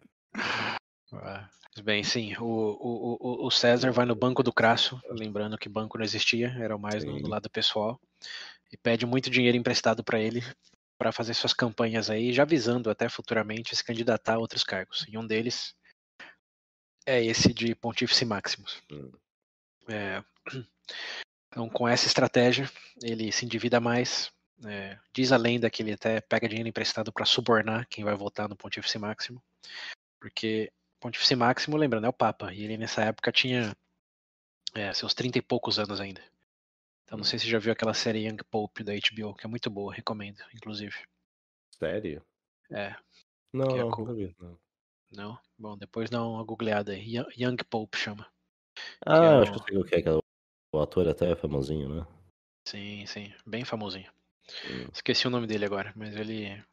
Bem, sim, o César vai no banco do Crasso, lembrando que banco não existia, era mais no lado pessoal, e pede muito dinheiro emprestado para ele para fazer suas campanhas aí, já visando até futuramente se candidatar a outros cargos. E um deles é esse de Pontífice Maximus. Então, com essa estratégia, ele se endivida mais. Diz a lenda que ele até pega dinheiro emprestado para subornar quem vai votar no Pontífice Máximo, porque Pontífice Máximo, lembrando, é o Papa, e ele nessa época tinha seus 30 e poucos anos ainda. Então não sei se você já viu aquela série Young Pope da HBO, que é muito boa, recomendo, inclusive. Sério? É. Não, Que é nunca vi. Não. Não? Bom, depois dá uma googleada aí. Young Pope chama. Que é Ah, eu acho que eu sei o que é, o ator até é famosinho, né? Sim, bem famosinho. Esqueci o nome dele agora, mas ele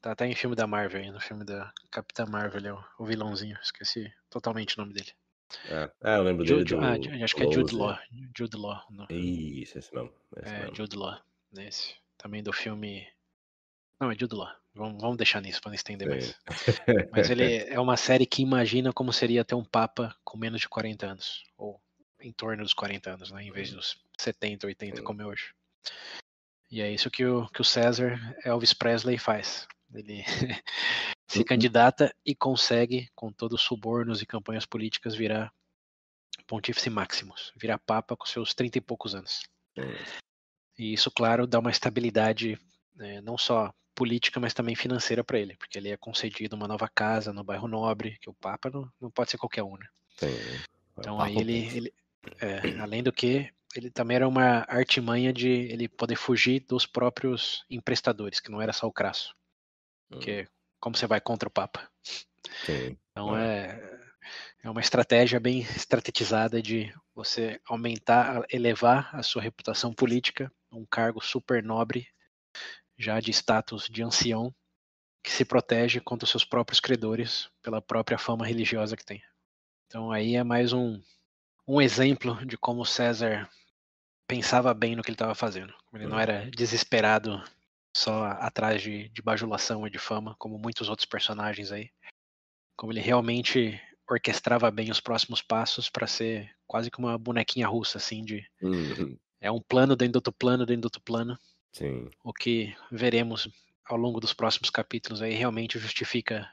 tá até em filme da Marvel aí, no filme da Capitã Marvel, ele é o vilãozinho. Esqueci totalmente o nome dele. Eu lembro dele do Acho que é Jude Close. Law. Jude Law. Isso, esse mesmo. Jude Law. Nesse. Também do filme. Não, é Jude Law. Vamos deixar nisso para não estender mais. Mas ele é uma série que imagina como seria ter um Papa com menos de 40 anos. Ou em torno dos 40 anos, né? Em vez dos 70, 80 como é hoje. E é isso que o César Elvis Presley faz. Ele se candidata e consegue, com todos os subornos e campanhas políticas, virar Pontífice Maximus, virar Papa com seus 30 e poucos anos. E isso, claro, dá uma estabilidade não só política, mas também financeira para ele, porque ele é concedido uma nova casa no bairro Nobre, que o Papa não pode ser qualquer um, né? Então aí ele além do que, ele também era uma artimanha de ele poder fugir dos próprios emprestadores, que não era só o Crasso. Porque como você vai contra o Papa? Então é uma estratégia bem estrategizada de você aumentar, elevar a sua reputação política, um cargo super nobre, já de status de ancião, que se protege contra os seus próprios credores pela própria fama religiosa que tem. Então aí é mais um exemplo de como César pensava bem no que ele estava fazendo. Ele não era desesperado só atrás de bajulação e de fama, como muitos outros personagens aí. Como ele realmente orquestrava bem os próximos passos para ser quase que uma bonequinha russa, assim, é um plano dentro do outro plano, dentro do outro plano. Sim. O que veremos ao longo dos próximos capítulos aí realmente justifica,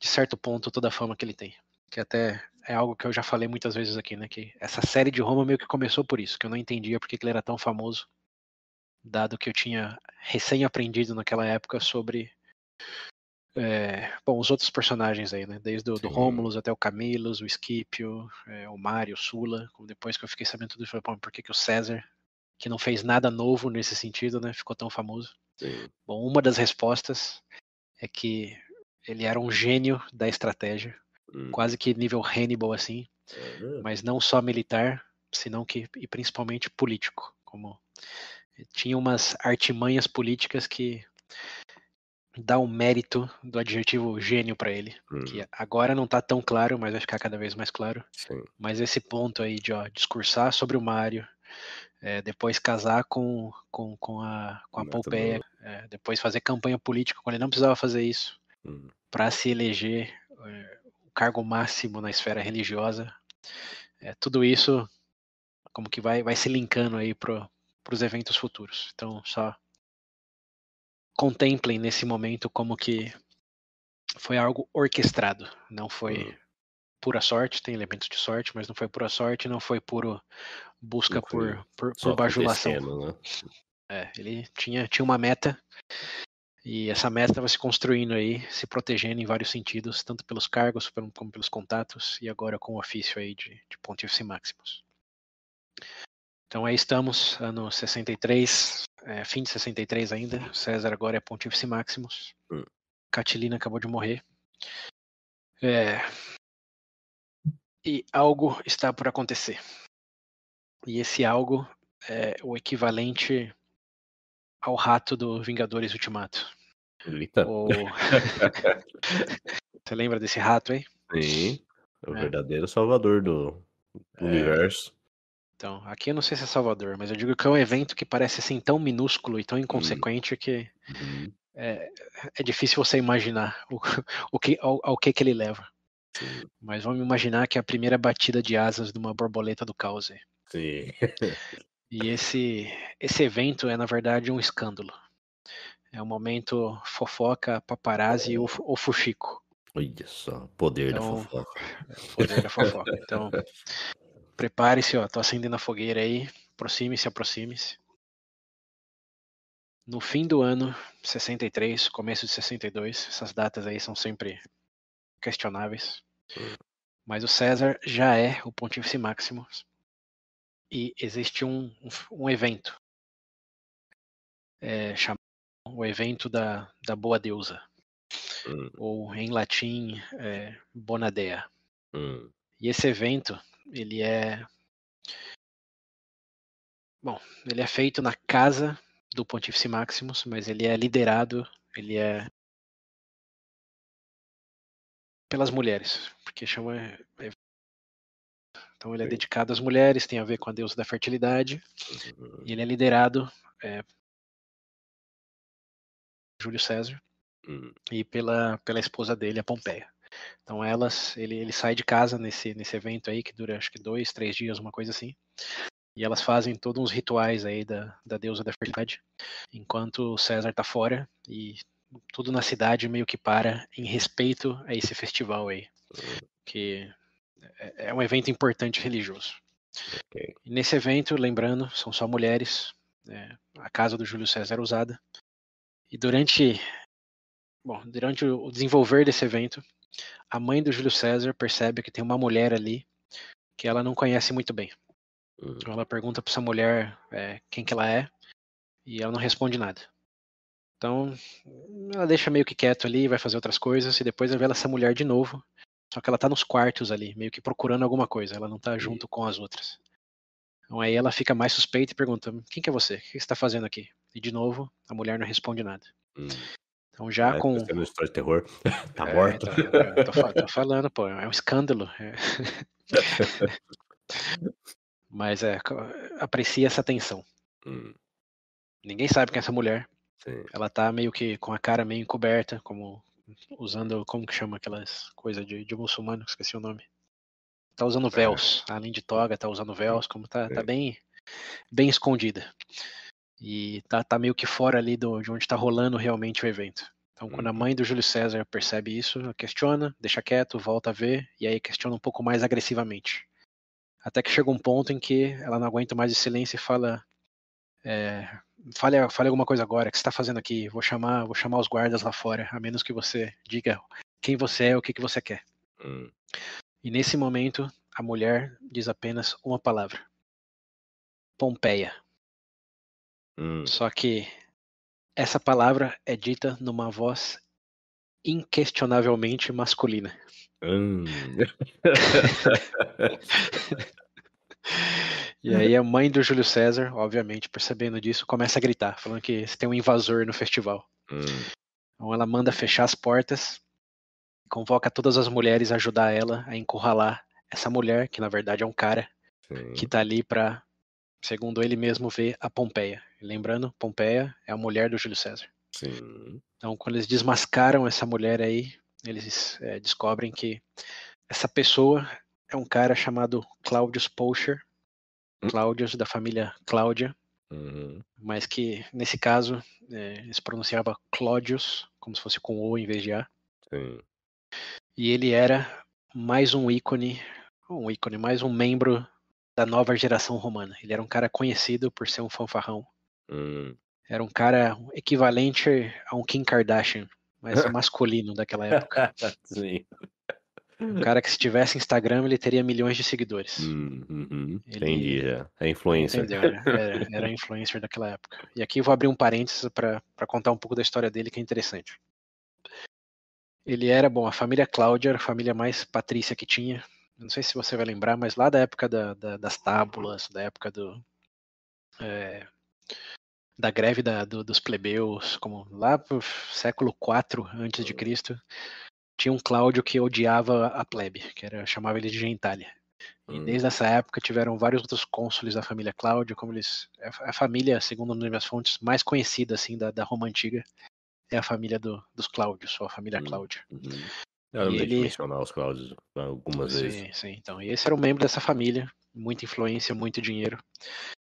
de certo ponto, toda a fama que ele tem. Que até é algo que eu já falei muitas vezes aqui, né? Que essa série de Roma meio que começou por isso, que eu não entendia porque que ele era tão famoso, dado que eu tinha recém-aprendido naquela época sobre bom, os outros personagens aí, né? Desde do Romulus até o Camillus, o Scipio, o Mário, o Sulla. Depois que eu fiquei sabendo tudo isso, eu falei, por que o César, que não fez nada novo nesse sentido, né? Ficou tão famoso? Sim. Bom, uma das respostas é que ele era um gênio da estratégia, quase que nível Hannibal assim, mas não só militar, senão que e principalmente político, como tinha umas artimanhas políticas que dá o mérito do adjetivo gênio para ele, que agora não está tão claro, mas vai ficar cada vez mais claro. Sim. Mas esse ponto aí de discursar sobre o Mário, depois casar com a Pompeia, depois fazer campanha política quando ele não precisava fazer isso, para se eleger o cargo máximo na esfera religiosa. Tudo isso como que vai se linkando aí para os eventos futuros. Então, só contemplem nesse momento como que foi algo orquestrado, não foi pura sorte, tem elementos de sorte, mas não foi pura sorte, não foi puro busca por bajulação. Né? Ele tinha uma meta, e essa meta estava se construindo aí, se protegendo em vários sentidos, tanto pelos cargos como pelos contatos, e agora com o ofício aí de Pontífice Maximus. Então aí estamos, ano 63, fim de 63 ainda, César agora é Pontífice Maximus, Catilina acabou de morrer, e algo está por acontecer. E esse algo é o equivalente ao rato do Vingadores Ultimato. Eita. Você lembra desse rato aí? Sim, o verdadeiro salvador do universo. Então, aqui eu não sei se é Salvador, mas eu digo que é um evento que parece assim tão minúsculo e tão inconsequente que é difícil você imaginar ao que ele leva. Sim. Mas vamos imaginar que é a primeira batida de asas de uma borboleta do caos. Sim. E esse evento é, na verdade, um escândalo. É um momento fofoca, paparazzi ou fuxico. Olha só, poder da fofoca. O poder da fofoca. Então, prepare-se, tô acendendo a fogueira aí. Aproxime-se. No fim do ano 63, começo de 62, essas datas aí são sempre questionáveis. Mas o César já é o Pontífice Maximus. E existe um evento chamado o evento da Boa Deusa, ou em latim Bonadea. E esse evento ele é feito na casa do Pontífice Maximus, mas ele é liderado, pelas mulheres, porque chama então ele é dedicado às mulheres, tem a ver com a deusa da fertilidade, e ele é liderado Júlio César e pela esposa dele, a Pompeia. Então ele sai de casa nesse evento aí, que dura acho que 2, 3 dias, uma coisa assim, e elas fazem todos uns rituais aí da deusa da fertilidade, enquanto o César tá fora, e tudo na cidade meio que para em respeito a esse festival aí, que é um evento importante religioso. E nesse evento, lembrando, são só mulheres, a casa do Júlio César era usada, e durante o desenvolver desse evento, a mãe do Júlio César percebe que tem uma mulher ali que ela não conhece muito bem. Então ela pergunta para essa mulher quem que ela é, e ela não responde nada. Então ela deixa meio que quieto ali, vai fazer outras coisas, e depois revela essa mulher de novo, só que ela tá nos quartos ali, meio que procurando alguma coisa, ela não tá junto com as outras. Então aí ela fica mais suspeita e pergunta: quem que é você? O que você está fazendo aqui? E de novo, a mulher não responde nada. Então já com... Tá história de terror. Tá morto. Tô falando, pô, é um escândalo. Mas aprecia essa tensão. Ninguém sabe quem é essa mulher. Sim. Ela tá meio que com a cara meio encoberta, usando, como que chama aquelas coisas de muçulmano, esqueci o nome. Tá usando véus, além de toga, tá usando véus, como tá bem escondida. E tá meio que fora ali de onde tá rolando realmente o evento. Então, quando a mãe do Júlio César percebe isso, ela questiona, deixa quieto, volta a ver, e aí questiona um pouco mais agressivamente. Até que chega um ponto em que ela não aguenta mais de silêncio e fala: fale alguma coisa agora, o que você está fazendo aqui? Vou chamar os guardas lá fora, a menos que você diga quem você é, o que você quer. E nesse momento, a mulher diz apenas uma palavra: Pompeia. Só que essa palavra é dita numa voz inquestionavelmente masculina. E aí a mãe do Júlio César, obviamente, percebendo disso, começa a gritar, falando que tem um invasor no festival. Então ela manda fechar as portas, convoca todas as mulheres a ajudar ela a encurralar essa mulher, que na verdade é um cara, que tá ali pra, segundo ele mesmo, ver a Pompeia. Lembrando, Pompeia é a mulher do Júlio César. Sim. Então, quando eles desmascaram essa mulher aí, eles descobrem que essa pessoa é um cara chamado Claudius Pulcher, Claudius da família Cláudia, mas que nesse caso se pronunciava Claudius, como se fosse com O em vez de A. Sim. E ele era mais um ícone, mais um membro da nova geração romana. Ele era um cara conhecido por ser um fanfarrão. Era um cara equivalente a um Kim Kardashian, mas masculino daquela época. Sim. Um cara que se tivesse Instagram, ele teria milhões de seguidores. Entendi, já. É influencer. Entendeu, era influencer daquela época. E aqui eu vou abrir um parênteses para contar um pouco da história dele, que é interessante. Ele era, a família Cláudia era a família mais patrícia que tinha. Não sei se você vai lembrar, mas lá da época das tábulas, da época da greve dos plebeus, como lá pro século IV antes de Cristo, tinha um Cláudio que odiava a plebe, chamava ele de gentalha. E desde essa época tiveram vários outros cônsules da família Cláudio, como eles, a família, segundo as minhas fontes, mais conhecida assim da Roma antiga é a família dos Cláudios, ou a família Cláudia. Eu não deixo de mencionar os Cláudios algumas vezes. Sim, então, e esse era um membro dessa família, muita influência, muito dinheiro,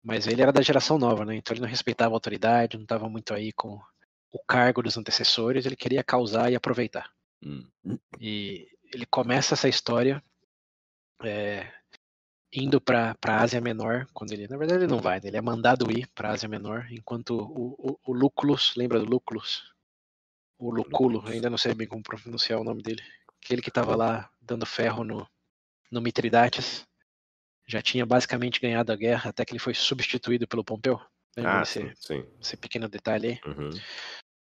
mas ele era da geração nova, né? Então ele não respeitava a autoridade, não estava muito aí com o cargo dos antecessores, ele queria causar e aproveitar. E ele começa essa história indo para a Ásia Menor, quando ele, na verdade ele não vai, né? Ele é mandado ir para a Ásia Menor, enquanto o Lúculos, lembra do Lúculos? O Lúculo, ainda não sei bem como pronunciar o nome dele, aquele que estava lá dando ferro no Mitridates, já tinha basicamente ganhado a guerra até que ele foi substituído pelo Pompeu. Lembra esse pequeno detalhe aí?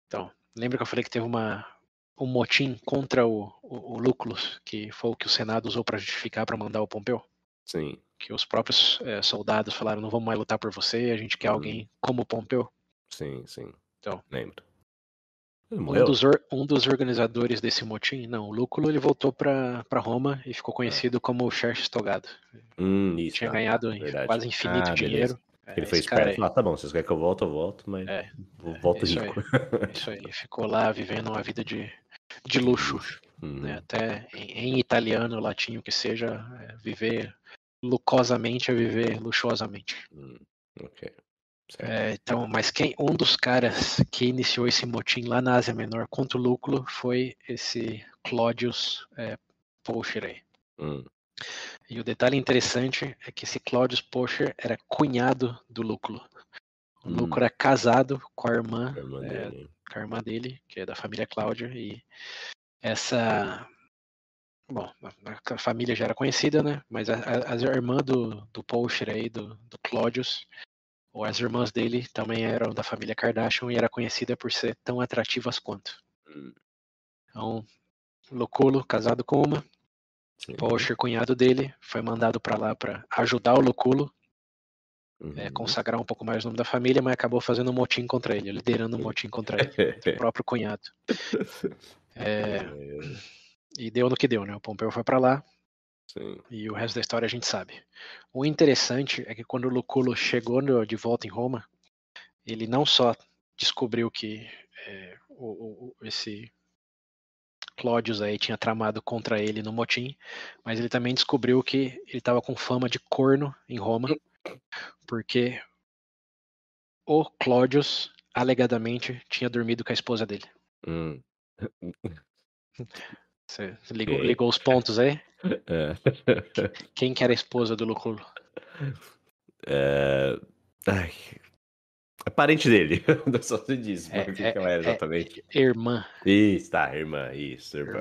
Então, lembra que eu falei que teve um motim contra o Lúculos, que foi o que o Senado usou para justificar para mandar o Pompeu? Sim. Que os próprios soldados falaram, não vamos mais lutar por você, a gente quer alguém como o Pompeu. Sim. Então, lembro. Ele morreu? Um dos organizadores desse motim, não, o Lúculo, ele voltou para Roma e ficou conhecido como Xerxes Togado. Isso, Tinha ganhado quase infinito dinheiro. Ele foi esperto. Tá bom, vocês querem que eu volte, eu volto, mas volto rico. Isso aí, ficou lá vivendo uma vida de luxo. Né? Até em italiano, latim, o que seja, viver lucosamente é viver luxuosamente. Ok. Então, mas um dos caras que iniciou esse motim lá na Ásia Menor contra o Lúculo foi esse Claudius Pulcher aí. E o detalhe interessante é que esse Claudius Pulcher era cunhado do Lúculo. O Lúculo era casado com a irmã dele, que é da família Cláudia, e essa... Bom, a família já era conhecida, né? Mas a irmã do Pulcher aí, do Claudius, ou as irmãs dele também eram da família Kardashian e era conhecida por ser tão atrativas quanto. Então, Lúculo, casado com uma, Pulcher, cunhado dele, foi mandado para lá para ajudar o Lúculo, consagrar um pouco mais o nome da família, mas acabou fazendo um motim contra ele, liderando um motim contra ele, contra o próprio cunhado. E deu no que deu, né? O Pompeu foi para lá. Sim. E o resto da história a gente sabe. O interessante é que quando o Lúculo chegou de volta em Roma, ele não só descobriu que esse Cláudius aí tinha tramado contra ele no motim, mas ele também descobriu que ele estava com fama de corno em Roma, porque o Cláudius alegadamente tinha dormido com a esposa dele. Você ligou os pontos aí? Quem que era a esposa do Lúculo? É parente dele, só se diz. O que ela é exatamente? Irmã. Isso, tá, irmã. Então,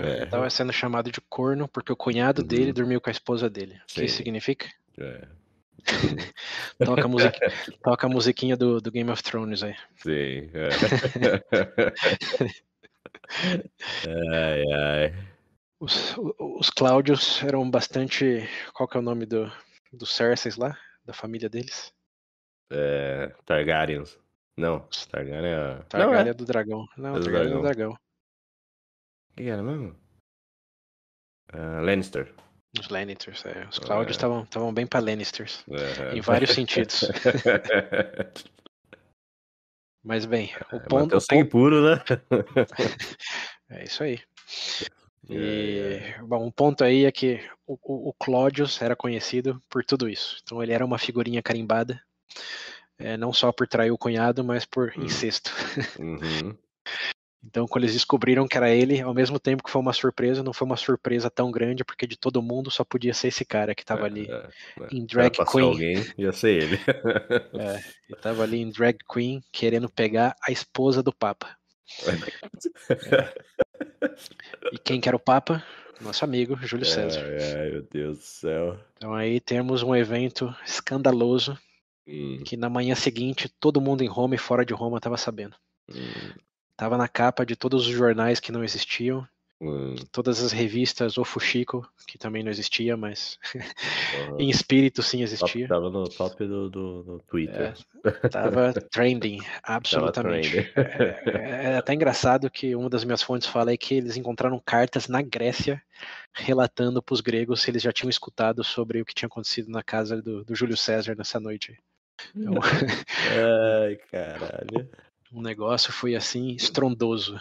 ele estava sendo chamado de corno porque o cunhado dele dormiu com a esposa dele. O que isso significa? Toca a musiquinha do Game of Thrones aí. Sim. Ai. Os Cláudios eram bastante. Qual que é o nome do Cersei lá? Da família deles? Targaryens. Não, Targaryen é. Não, Targaryen é do dragão. é Não, do Targaryen é do dragão. dragão. Quem era mesmo? Lannister. Os Lannisters. Os Cláudios É. estavam bem pra Lannisters. Em É. vários sentidos. Mas bem, o Manter o ponto. sangue puro, né? É isso aí. E, É. bom, um ponto aí é que o Claudius era conhecido por tudo isso. Então ele era uma figurinha carimbada, não só por trair o cunhado, mas por incesto. Uhum. Então, quando eles descobriram que era ele, ao mesmo tempo que foi uma surpresa, não foi uma surpresa tão grande, porque de todo mundo só podia ser esse cara que estava ali em Se era drag pra ser queen. alguém, ia ser ele. Ele estava ali em drag queen, querendo pegar a esposa do Papa. E quem que era o Papa? Nosso amigo, Júlio César. Ai, meu Deus do céu. Então aí temos um evento escandaloso que na manhã seguinte todo mundo em Roma e fora de Roma estava sabendo. Tava na capa de todos os jornais que não existiam, todas as revistas, o Fuxico, que também não existia, mas em espírito sim existia. Tava no top do Twitter. Tava trending, Tava absolutamente. trending. É até engraçado que uma das minhas fontes fala aí que eles encontraram cartas na Grécia relatando para os gregos se eles já tinham escutado sobre o que tinha acontecido na casa do Júlio César nessa noite. Então, Ai, caralho. o negócio foi assim estrondoso.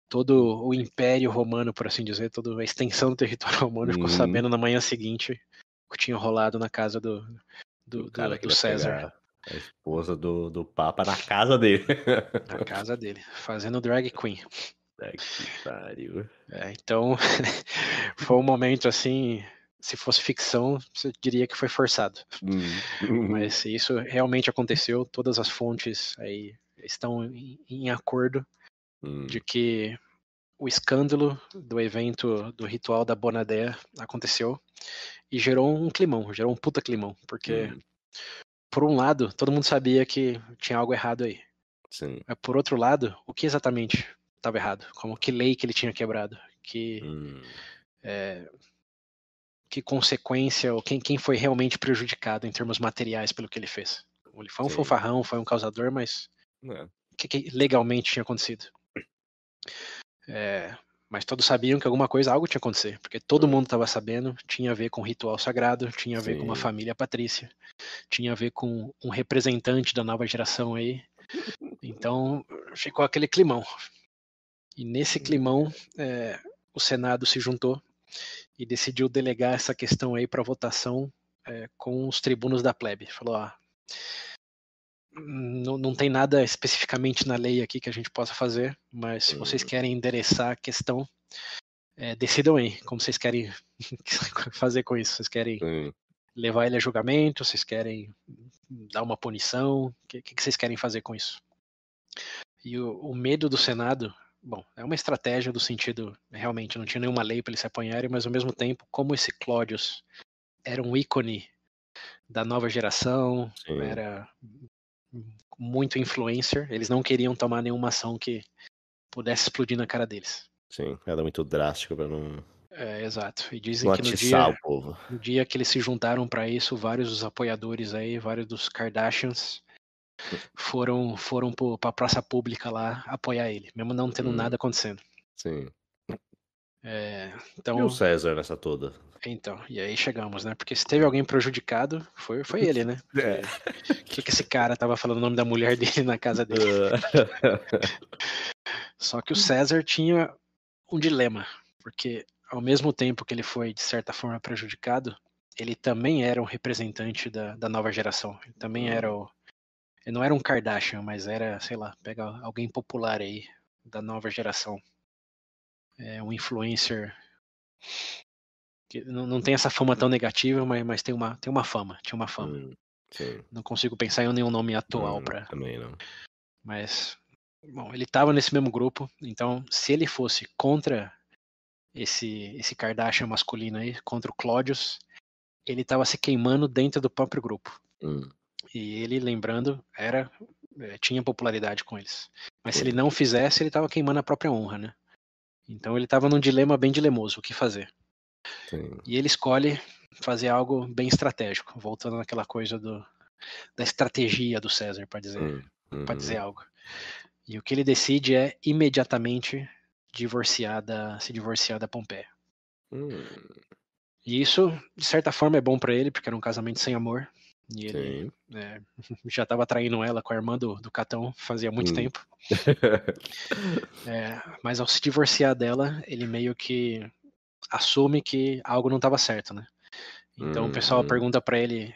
Todo o Império Romano, por assim dizer, toda a extensão do território romano ficou sabendo na manhã seguinte o que tinha rolado na casa O cara do queria César. pegar a esposa do Papa na casa dele. Na casa dele, fazendo drag queen. Que pariu. Então, foi um momento assim, se fosse ficção, você diria que foi forçado. Mas isso realmente aconteceu, todas as fontes aí estão em acordo de que o escândalo do evento do ritual da Bonadea aconteceu e gerou um climão, gerou um puta climão, porque por um lado, todo mundo sabia que tinha algo errado aí. Sim. Mas por outro lado, o que exatamente estava errado? Como que lei que ele tinha quebrado? Que consequência, ou quem foi realmente prejudicado em termos materiais pelo que ele fez? Ele foi um fanfarrão, foi um causador, mas o que legalmente tinha acontecido? Mas todos sabiam que algo tinha acontecido, porque todo mundo estava sabendo, tinha a ver com um ritual sagrado, tinha a ver com uma família patrícia, tinha a ver com um representante da nova geração aí. Então ficou aquele climão. E nesse climão, o Senado se juntou e decidiu delegar essa questão aí para votação com os tribunos da plebe. Falou, não tem nada especificamente na lei aqui que a gente possa fazer, mas se vocês querem endereçar a questão, decidam aí como vocês querem fazer com isso. Vocês querem levar ele a julgamento? Vocês querem dar uma punição? O que vocês querem fazer com isso? E o medo do Senado, bom, é uma estratégia do sentido, realmente, não tinha nenhuma lei para eles se apanharem, mas ao mesmo tempo, como esse Cláudius era um ícone da nova geração, era muito influencer, eles não queriam tomar nenhuma ação que pudesse explodir na cara deles. Sim, era muito drástico pra não. Exato. E dizem Não que atiçar o povo. no dia que eles se juntaram para isso, vários dos apoiadores aí, vários dos Kardashians foram para a praça pública lá apoiar ele, mesmo não tendo nada acontecendo. Sim. Então, E o César nessa toda? Então, e aí chegamos, né? Porque se teve alguém prejudicado, foi ele, né? O que esse cara tava falando o nome da mulher dele na casa dele? Só que o César tinha um dilema, porque ao mesmo tempo que ele foi, de certa forma, prejudicado, ele também era um representante da nova geração. Ele também era ele não era um Kardashian, mas era, sei lá, pega alguém popular aí, da nova geração. Um influencer que não tem essa fama tão negativa, mas tem uma fama, tinha uma fama. Sim. Não consigo pensar em nenhum nome atual para. Também não. Mas, bom, ele estava nesse mesmo grupo, então se ele fosse contra esse Kardashian masculino aí, contra o Claudius, ele estava se queimando dentro do próprio grupo. E ele, lembrando, tinha popularidade com eles. Mas se ele não fizesse, ele estava queimando a própria honra, né? Então ele estava num dilema bem dilemoso, o que fazer. Sim. E ele escolhe fazer algo bem estratégico, voltando naquela coisa da estratégia do César, para dizer algo. E o que ele decide é imediatamente se divorciar da Pompeia. E isso, de certa forma, é bom para ele, porque era um casamento sem amor. E ele já estava traindo ela com a irmã do Catão fazia muito tempo. Mas ao se divorciar dela, ele meio que assume que algo não estava certo, né? Então o pessoal pergunta para ele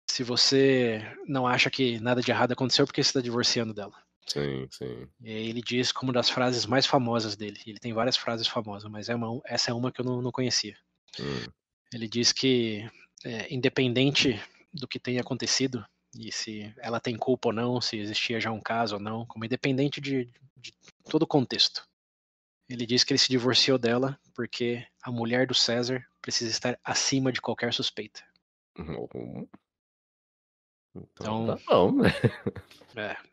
se você não acha que nada de errado aconteceu, por que você está divorciando dela? Sim, sim. E aí ele diz como das frases mais famosas dele. Ele tem várias frases famosas, mas essa é uma que eu não conhecia. Ele diz que, independente do que tenha acontecido, e se ela tem culpa ou não, se existia já um caso ou não, como independente de todo o contexto, ele diz que ele se divorciou dela porque a mulher do César precisa estar acima de qualquer suspeita. Então tá bom, né?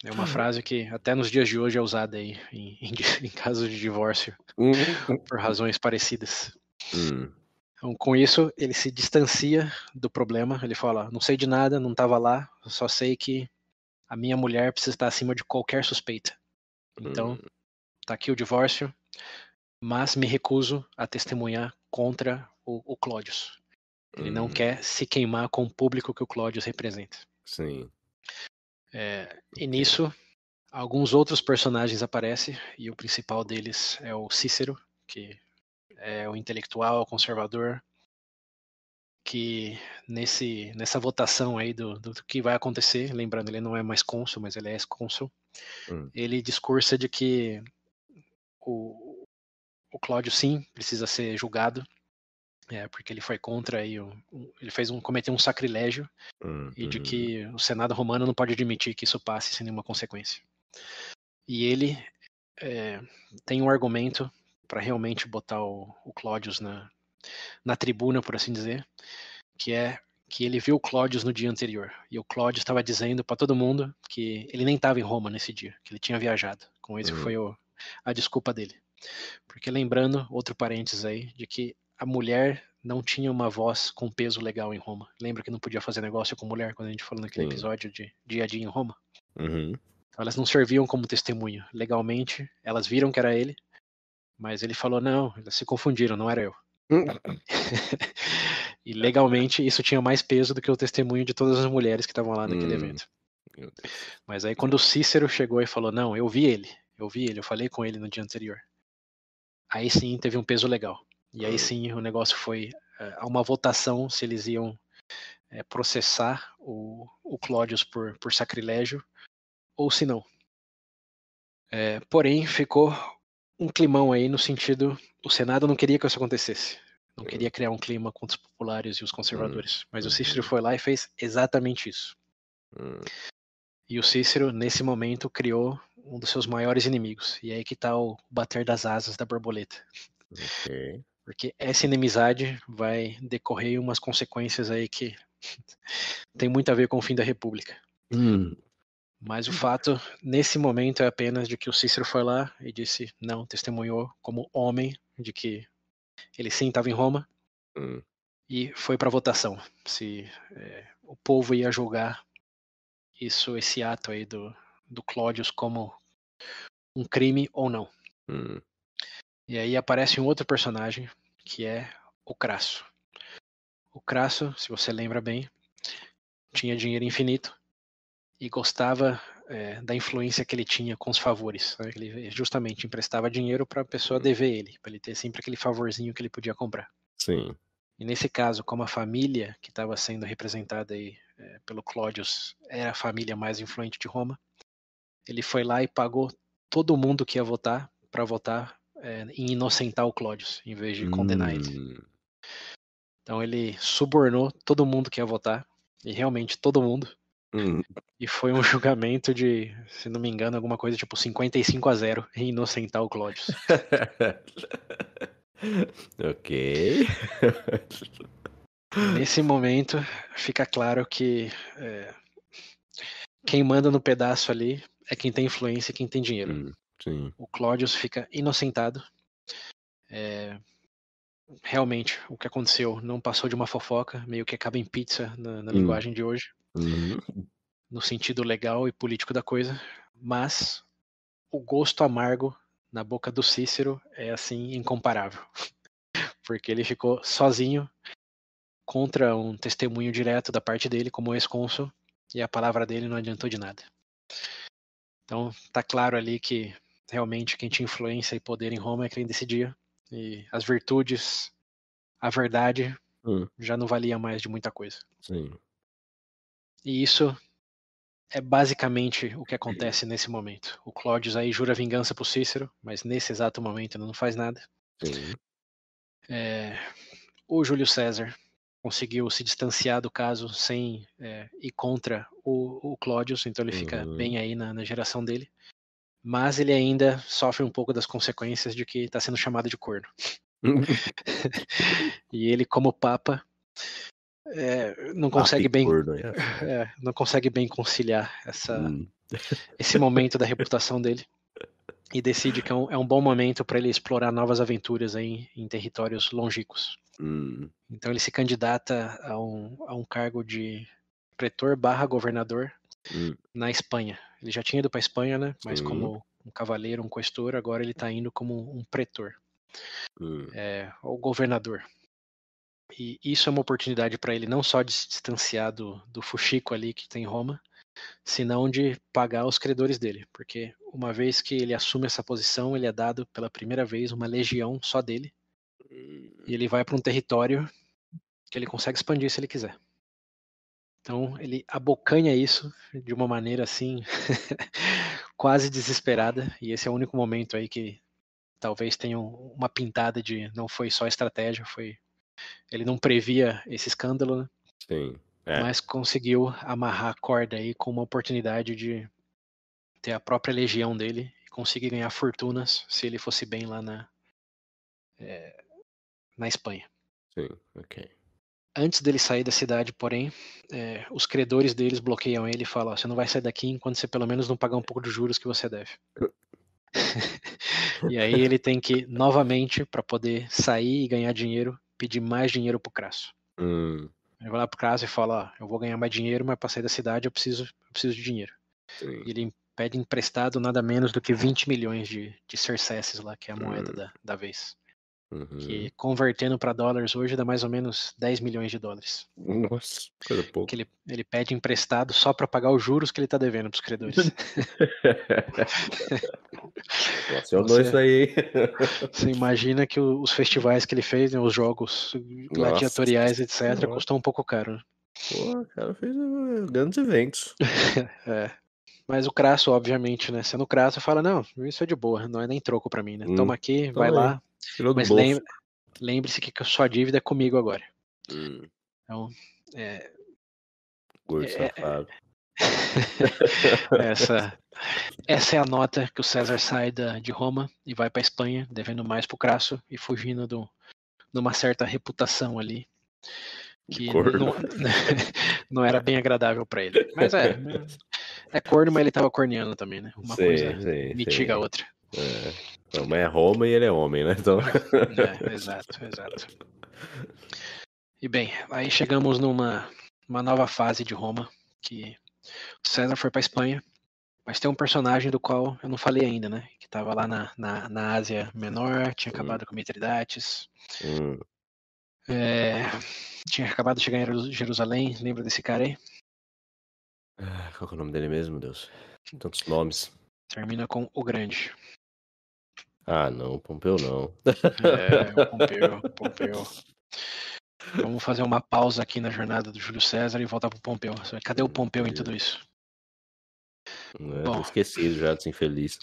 É uma frase que até nos dias de hoje é usada aí em casos de divórcio por razões parecidas. Então, com isso, ele se distancia do problema. Ele fala: não sei de nada, não estava lá, só sei que a minha mulher precisa estar acima de qualquer suspeita. Então, tá aqui o divórcio, mas me recuso a testemunhar contra o Cláudius. Ele não quer se queimar com o público que o Cláudius representa. Sim. E nisso, alguns outros personagens aparecem, e o principal deles é o Cícero, que é o intelectual, o conservador, que nessa votação aí do que vai acontecer, lembrando, ele não é mais cônsul, mas ele é ex-cônsul, ele discursa de que o Cláudio sim precisa ser julgado, porque ele foi contra aí, ele cometeu um sacrilégio, e de que o Senado romano não pode admitir que isso passe sem nenhuma consequência. E ele tem um argumento para realmente botar o Cláudius na tribuna, por assim dizer, que é que ele viu o Cláudius no dia anterior. E o Cláudius estava dizendo para todo mundo que ele nem estava em Roma nesse dia, que ele tinha viajado. Com isso foi a desculpa dele. Porque lembrando, outro parênteses aí, de que a mulher não tinha uma voz com peso legal em Roma. Lembra que não podia fazer negócio com mulher quando a gente falou naquele episódio de dia a dia em Roma? Então, elas não serviam como testemunha. Legalmente, elas viram que era ele, mas ele falou, não, elas se confundiram, não era eu. E legalmente isso tinha mais peso do que o testemunho de todas as mulheres que estavam lá naquele evento. Mas aí quando o Cícero chegou e falou, não, eu vi ele, eu falei com ele no dia anterior. Aí sim teve um peso legal. E aí sim o negócio foi a uma votação se eles iam processar o Cláudius por sacrilégio ou se não. Porém, ficou um climão aí no sentido, o Senado não queria que isso acontecesse. Não queria criar um clima contra os populares e os conservadores. Mas o Cícero foi lá e fez exatamente isso. E o Cícero, nesse momento, criou um dos seus maiores inimigos. E é aí que tá o bater das asas da borboleta. Porque essa inimizade vai decorrer umas consequências aí que tem muito a ver com o fim da República. Mas o fato, nesse momento, é apenas de que o Cícero foi lá e disse, não, testemunhou como homem de que ele sim estava em Roma e foi para votação se o povo ia julgar esse ato aí do Cláudius como um crime ou não. E aí aparece um outro personagem que é o Crasso. O Crasso, se você lembra bem, tinha dinheiro infinito e gostava da influência que ele tinha com os favores. Né? Ele justamente emprestava dinheiro para a pessoa dever ele, para ele ter sempre aquele favorzinho que ele podia comprar. Sim. E nesse caso, como a família que estava sendo representada aí pelo Cláudius era a família mais influente de Roma, ele foi lá e pagou todo mundo que ia votar para votar em inocentar o Cláudius, em vez de condenar ele. Então ele subornou todo mundo que ia votar, e realmente todo mundo. E foi um julgamento de, se não me engano, alguma coisa tipo 55-0 em inocentar o Cláudius. Ok. Nesse momento, fica claro que quem manda no pedaço ali é quem tem influência e quem tem dinheiro. Sim. O Cláudio fica inocentado. Realmente, o que aconteceu não passou de uma fofoca, meio que acaba em pizza na linguagem de hoje, Uhum. no sentido legal e político da coisa, mas o gosto amargo na boca do Cícero é assim incomparável, porque ele ficou sozinho contra um testemunho direto da parte dele como ex-cônsul e a palavra dele não adiantou de nada. Então tá claro ali que realmente quem tinha influência e poder em Roma é quem decidia, e as virtudes, a verdade já não valia mais de muita coisa. Sim. E isso é basicamente o que acontece nesse momento. O Cláudio aí jura vingança pro Cícero, mas nesse exato momento ele não faz nada. Sim. O Júlio César conseguiu se distanciar do caso sem ir contra o Cláudio, então ele fica bem aí na geração dele. Mas ele ainda sofre um pouco das consequências de que está sendo chamado de corno. E ele, como Papa, não consegue bem, não consegue bem conciliar esse momento da reputação dele e decide que é um bom momento para ele explorar novas aventuras aí em territórios longínquos. Então ele se candidata a um cargo de pretor/governador na Espanha. Ele já tinha ido para a Espanha, né? Mas como um cavaleiro, um questor, agora ele está indo como um pretor, ou governador. E isso é uma oportunidade para ele não só de se distanciar do fuxico ali que tem em Roma, senão de pagar os credores dele, porque uma vez que ele assume essa posição, ele é dado pela primeira vez uma legião só dele, e ele vai para um território que ele consegue expandir se ele quiser. Então ele abocanha isso de uma maneira assim quase desesperada, e esse é o único momento aí que talvez tenha uma pintada de não foi só estratégia, ele não previa esse escândalo, né? Sim. Mas conseguiu amarrar a corda aí com uma oportunidade de ter a própria legião dele e conseguir ganhar fortunas se ele fosse bem lá na Espanha. Sim, ok. Antes dele sair da cidade, porém, os credores deles bloqueiam ele e falam: você não vai sair daqui enquanto você pelo menos não pagar um pouco dos juros que você deve. E aí ele tem que, novamente, para poder sair e ganhar dinheiro, pedir mais dinheiro pro Crasso. Ele vai lá pro Crasso e fala: eu vou ganhar mais dinheiro, mas para sair da cidade eu preciso de dinheiro. Sim. E ele pede emprestado nada menos do que 20 milhões de cerceses lá, que é a moeda da vez. Que convertendo para dólares hoje dá mais ou menos 10 milhões de dólares. Nossa, coisa pouco. Que ele pede emprestado só para pagar os juros que ele tá devendo pros credores. Acionou isso aí. Você imagina que os festivais que ele fez, né, os jogos gladiatoriais, etc., custou um pouco caro. Né? Pô, o cara fez grandes eventos. Mas o Crasso, obviamente, né? Sendo Crasso, fala: não, isso é de boa, não é nem troco para mim, né? Toma aqui, vai lá. Tirou do Mas bolso. lembre-se que a sua dívida é comigo agora. Então, Gordo safado. Essa é a nota que o César sai de Roma e vai para Espanha, devendo mais pro Crasso e fugindo de uma certa reputação ali que não era bem agradável para ele. Mas é corno, mas ele tava corneando também, né? Uma coisa mitiga a outra. Mas é Roma e ele é homem, né? Então... exato. E bem, aí chegamos numa nova fase de Roma, que o César foi para Espanha, mas tem um personagem do qual eu não falei ainda, né? Que estava lá na Ásia Menor, tinha acabado com Mitridates, tinha acabado de chegar em Jerusalém, lembra desse cara aí? Qual é o nome dele mesmo, Deus? Tantos nomes. Termina com o Grande. Ah, não, Pompeu não. O Pompeu. Vamos fazer uma pausa aqui na jornada do Júlio César e voltar pro Pompeu. Cadê o Pompeu em tudo isso? Tô esquecido já desse infeliz.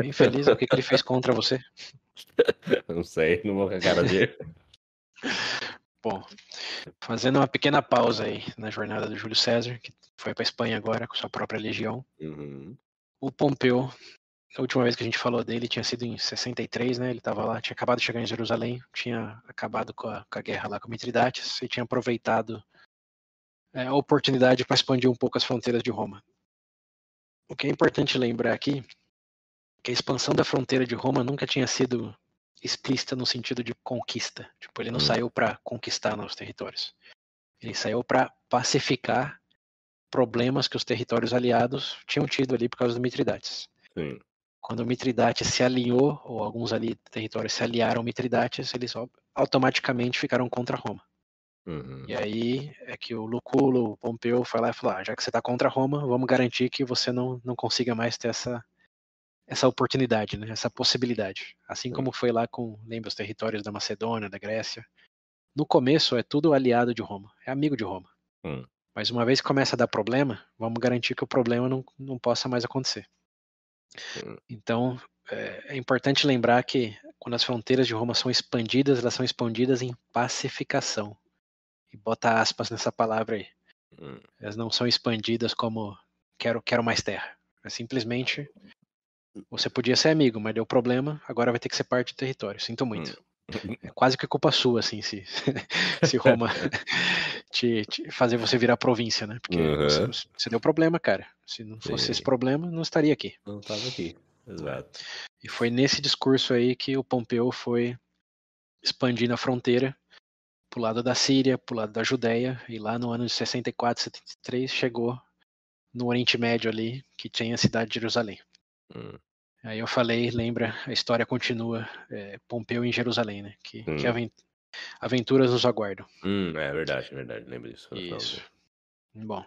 Infeliz, o que ele fez contra você? Não sei, não vou com a cara dele. Bom, fazendo uma pequena pausa aí na jornada do Júlio César, que foi para Espanha agora com sua própria legião. O Pompeu, a última vez que a gente falou dele tinha sido em 63, né? Ele estava lá, tinha acabado de chegar em Jerusalém, tinha acabado com a guerra lá com Mitridates e tinha aproveitado a oportunidade para expandir um pouco as fronteiras de Roma. O que é importante lembrar aqui que a expansão da fronteira de Roma nunca tinha sido explícita no sentido de conquista. Tipo, ele não saiu para conquistar novos territórios. Ele saiu para pacificar problemas que os territórios aliados tinham tido ali por causa do Mitridates. Sim. Quando o Mitridates se alinhou, ou alguns ali territórios se aliaram ao Mitridates, eles automaticamente ficaram contra Roma. E aí é que o Luculo, o Pompeu, foi lá e falou, já que você está contra Roma, vamos garantir que você não consiga mais ter essa oportunidade, né? Essa possibilidade. Assim como foi lá com, lembra, os territórios da Macedônia, da Grécia. No começo é tudo aliado de Roma, é amigo de Roma. Mas uma vez que começa a dar problema, vamos garantir que o problema não possa mais acontecer. Então, é importante lembrar que quando as fronteiras de Roma são expandidas, elas são expandidas em pacificação. E bota aspas nessa palavra aí. Elas não são expandidas como quero mais terra. É simplesmente você podia ser amigo, mas deu problema, agora vai ter que ser parte do território. Sinto muito. É quase que culpa sua, assim, se Roma te fazer você virar província, né? Porque você deu problema, cara. Se não fosse esse problema, não estaria aqui. Não estava aqui, exato. E foi nesse discurso aí que o Pompeu foi expandindo a fronteira pro lado da Síria, pro lado da Judéia, e lá no ano de 64, 73, chegou no Oriente Médio ali, que tinha a cidade de Jerusalém. Aí eu falei, lembra, a história continua, Pompeu em Jerusalém, né? Que aventuras nos aguardam. É verdade, lembro disso. Isso. Bom,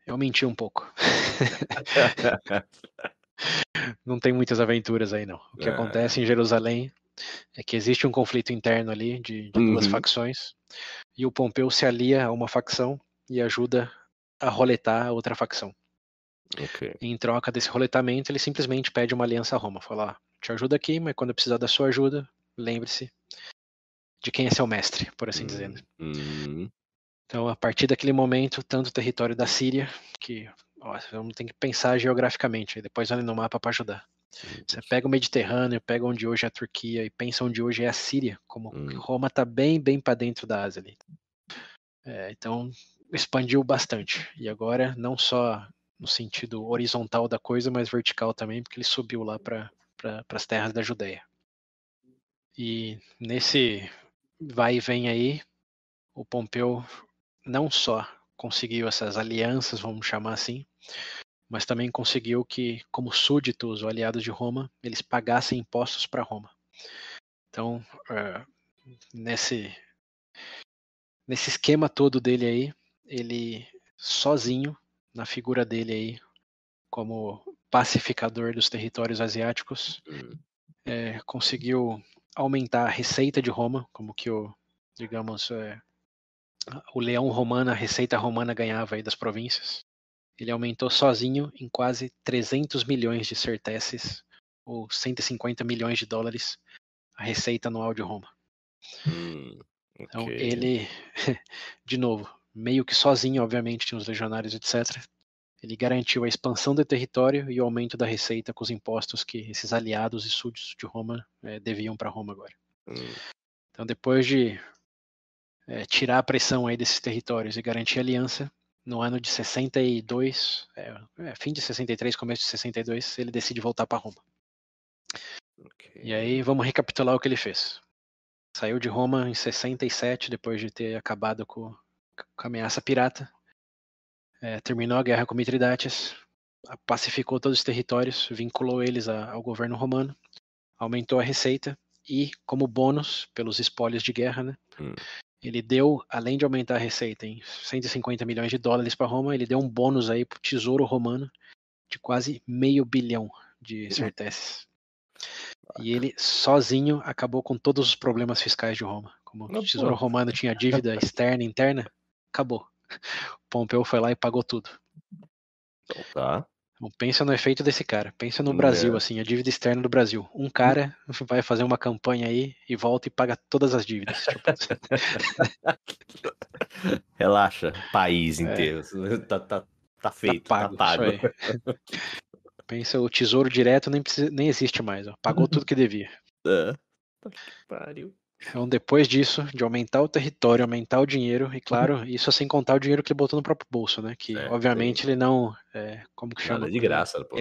eu menti um pouco. Não tem muitas aventuras aí, não. O que acontece em Jerusalém é que existe um conflito interno ali de duas facções, e o Pompeu se alia a uma facção e ajuda a roletar a outra facção. Em troca desse roletamento, ele simplesmente pede uma aliança a Roma. Fala, te ajudo aqui, mas quando eu precisar da sua ajuda, lembre-se de quem é seu mestre, por assim dizer. Então, a partir daquele momento, tanto o território da Síria, que vamos ter que pensar geograficamente, depois olha no mapa para ajudar. Você pega o Mediterrâneo, pega onde hoje é a Turquia e pensa onde hoje é a Síria, como Roma está bem para dentro da Ásia ali. Então, expandiu bastante. E agora, não só no sentido horizontal da coisa, mas vertical também, porque ele subiu lá para as terras da Judéia. E nesse vai e vem aí, o Pompeu não só conseguiu essas alianças, vamos chamar assim, mas também conseguiu que, como súditos ou aliados de Roma, eles pagassem impostos para Roma. Então, nesse esquema todo dele aí, ele sozinho, na figura dele aí, como pacificador dos territórios asiáticos, conseguiu aumentar a receita de Roma, como que o leão romano, a receita romana ganhava aí das províncias. Ele aumentou sozinho em quase 300 milhões de sesterces, ou 150 milhões de dólares, a receita anual de Roma. Então ele, de novo, meio que sozinho, obviamente, tinha os legionários, etc. Ele garantiu a expansão do território e o aumento da receita com os impostos que esses aliados e súditos de Roma deviam para Roma agora. Então, depois de tirar a pressão aí desses territórios e garantir a aliança, no ano de 62, fim de 63, começo de 62, ele decide voltar para Roma. E aí vamos recapitular o que ele fez. Saiu de Roma em 67, depois de ter acabado com a ameaça pirata. Terminou a guerra com Mitridates, pacificou todos os territórios, vinculou eles ao governo romano, aumentou a receita e, como bônus pelos espólios de guerra, né, ele deu, além de aumentar a receita em 150 milhões de dólares para Roma, ele deu um bônus aí para o tesouro romano de quase $500 milhão de sesterces. E ele sozinho acabou com todos os problemas fiscais de Roma. Como o tesouro romano tinha dívida externa e interna, acabou. Pompeu foi lá e pagou tudo. Tá. Então, pensa no efeito desse cara. Pensa no Brasil, assim, a dívida externa do Brasil. Um cara vai fazer uma campanha aí e volta e paga todas as dívidas. Tipo... Relaxa, país inteiro. Tá feito, tá pago. Pensa, o tesouro direto nem existe mais. Ó. Pagou tudo que devia. Que pariu. Então, depois disso, de aumentar o território, aumentar o dinheiro, e claro, isso sem contar o dinheiro que ele botou no próprio bolso, né? Que, É, sim. obviamente, ele não. Como que chama? Nada de Quando graça, pô.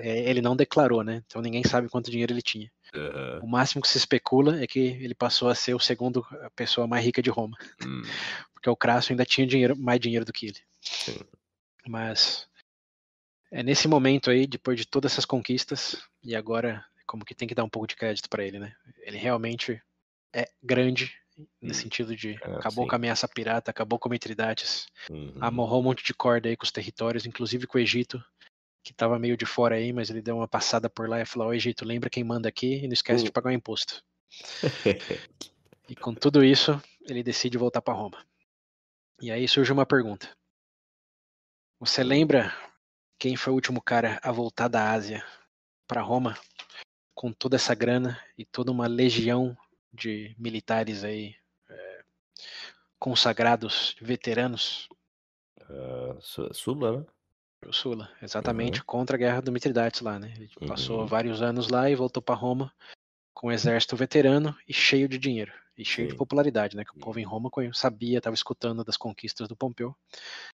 ele não declarou, né? Então ninguém sabe quanto dinheiro ele tinha. Uhum. O máximo que se especula é que ele passou a ser o segundo a pessoa mais rica de Roma. Porque o Crasso ainda tinha mais dinheiro do que ele. Sim. Mas é nesse momento aí, depois de todas essas conquistas, e agora como que tem que dar um pouco de crédito para ele, né? Ele realmente é grande no sentido de acabou com a Sim. ameaça pirata, acabou com Mitridates, Uhum. amarrou um monte de corda aí com os territórios, inclusive com o Egito, que estava meio de fora aí, mas ele deu uma passada por lá e falou: "Ó, Egito, lembra quem manda aqui e não esquece de pagar o imposto." E com tudo isso, ele decide voltar para Roma. E aí surge uma pergunta. Você lembra quem foi o último cara a voltar da Ásia para Roma com toda essa grana e toda uma legião de militares aí consagrados, veteranos? Sula, né? O Sulla, Uhum. exatamente contra a guerra do Mitridates lá, né? Ele passou Uhum. vários anos lá e voltou para Roma com um exército veterano e cheio de dinheiro e cheio de Sim. popularidade, né? Que o povo em Roma sabia, estava escutando das conquistas do Pompeu.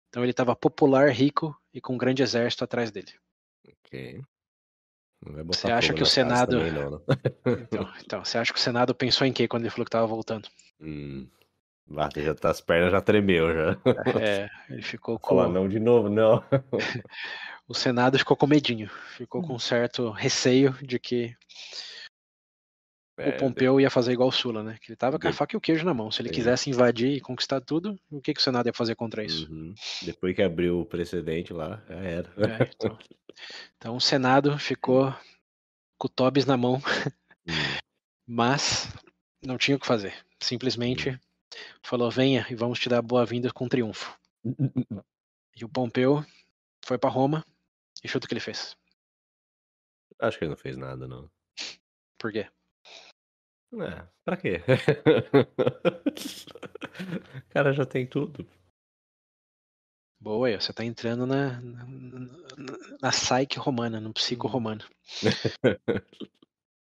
Então ele estava popular, rico e com um grande exército atrás dele. Ok. Não vai Você botar acha fogo que o nas casas Senado. também, não, né? Então, você acha que o Senado pensou em quê quando ele falou que estava voltando? Bata, já tá, as pernas já tremeu, já. Ele ficou Falar com. não de novo, não. O Senado ficou com medinho, ficou com um certo receio de que o É, Pompeu ia fazer igual o Sulla, né? Que ele tava com a de- faca e o queijo na mão. Se ele sim. quisesse invadir e conquistar tudo, o que o Senado ia fazer contra isso? Depois que abriu o precedente lá, já era. Então o Senado ficou com o Tobis na mão, Hum, mas não tinha o que fazer. hum. Simplesmente falou: venha e vamos te dar boa-vinda com triunfo. E o Pompeu foi para Roma e chuta o que ele fez. Acho que ele não fez nada, não. Por quê? É, pra quê? O cara já tem tudo. Boa, aí, você tá entrando na psyche romana, no psico romano.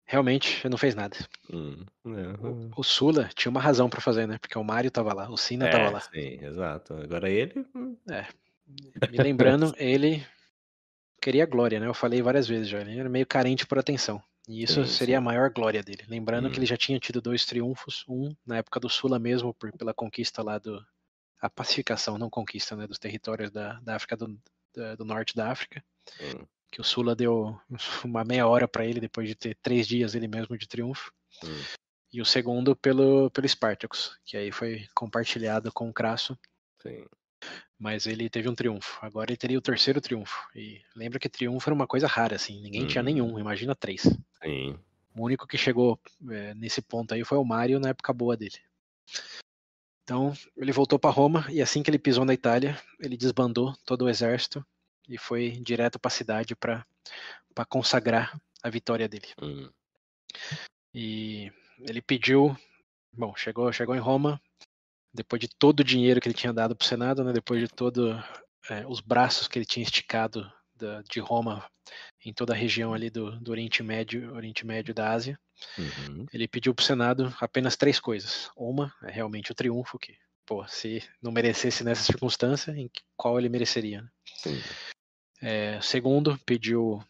Realmente, ele não fez nada. O Sulla tinha uma razão para fazer, né? Porque o Mário tava lá, o Sina tava lá. Sim, exato. Agora ele. É, me lembrando, ele queria glória, né? Eu falei várias vezes já. Ele era meio carente por atenção. E isso Sim, seria a sim. maior glória dele. Lembrando que ele Hum, já tinha tido 2 triunfos, um na época do Sulla mesmo, pela conquista lá a pacificação, não conquista, né? Dos territórios da África do norte da África. hum, Que o Sulla deu uma meia hora para ele depois de ter 3 dias ele mesmo de triunfo. hum, E o segundo pelo Spartacus, que aí foi compartilhado com o Crasso. sim. Mas ele teve um triunfo. Agora ele teria o terceiro triunfo. E lembra que triunfo era uma coisa rara, assim. Ninguém tinha Uhum, nenhum, imagina 3. sim. O único que chegou nesse ponto aí foi o Mário na época boa dele. Então ele voltou para Roma e assim que ele pisou na Itália, ele desbandou todo o exército e foi direto para a cidade para consagrar a vitória dele. Hum, E ele pediu, bom, chegou em Roma, depois de todo o dinheiro que ele tinha dado para o Senado, né, depois de todos os braços que ele tinha esticado de Roma em toda a região ali do Oriente Médio da Ásia, uhum, ele pediu para o Senado apenas 3 coisas. Uma é realmente o triunfo, que, pô, se não merecesse nessa circunstância, em qual ele mereceria, né? sim. Segundo, pediu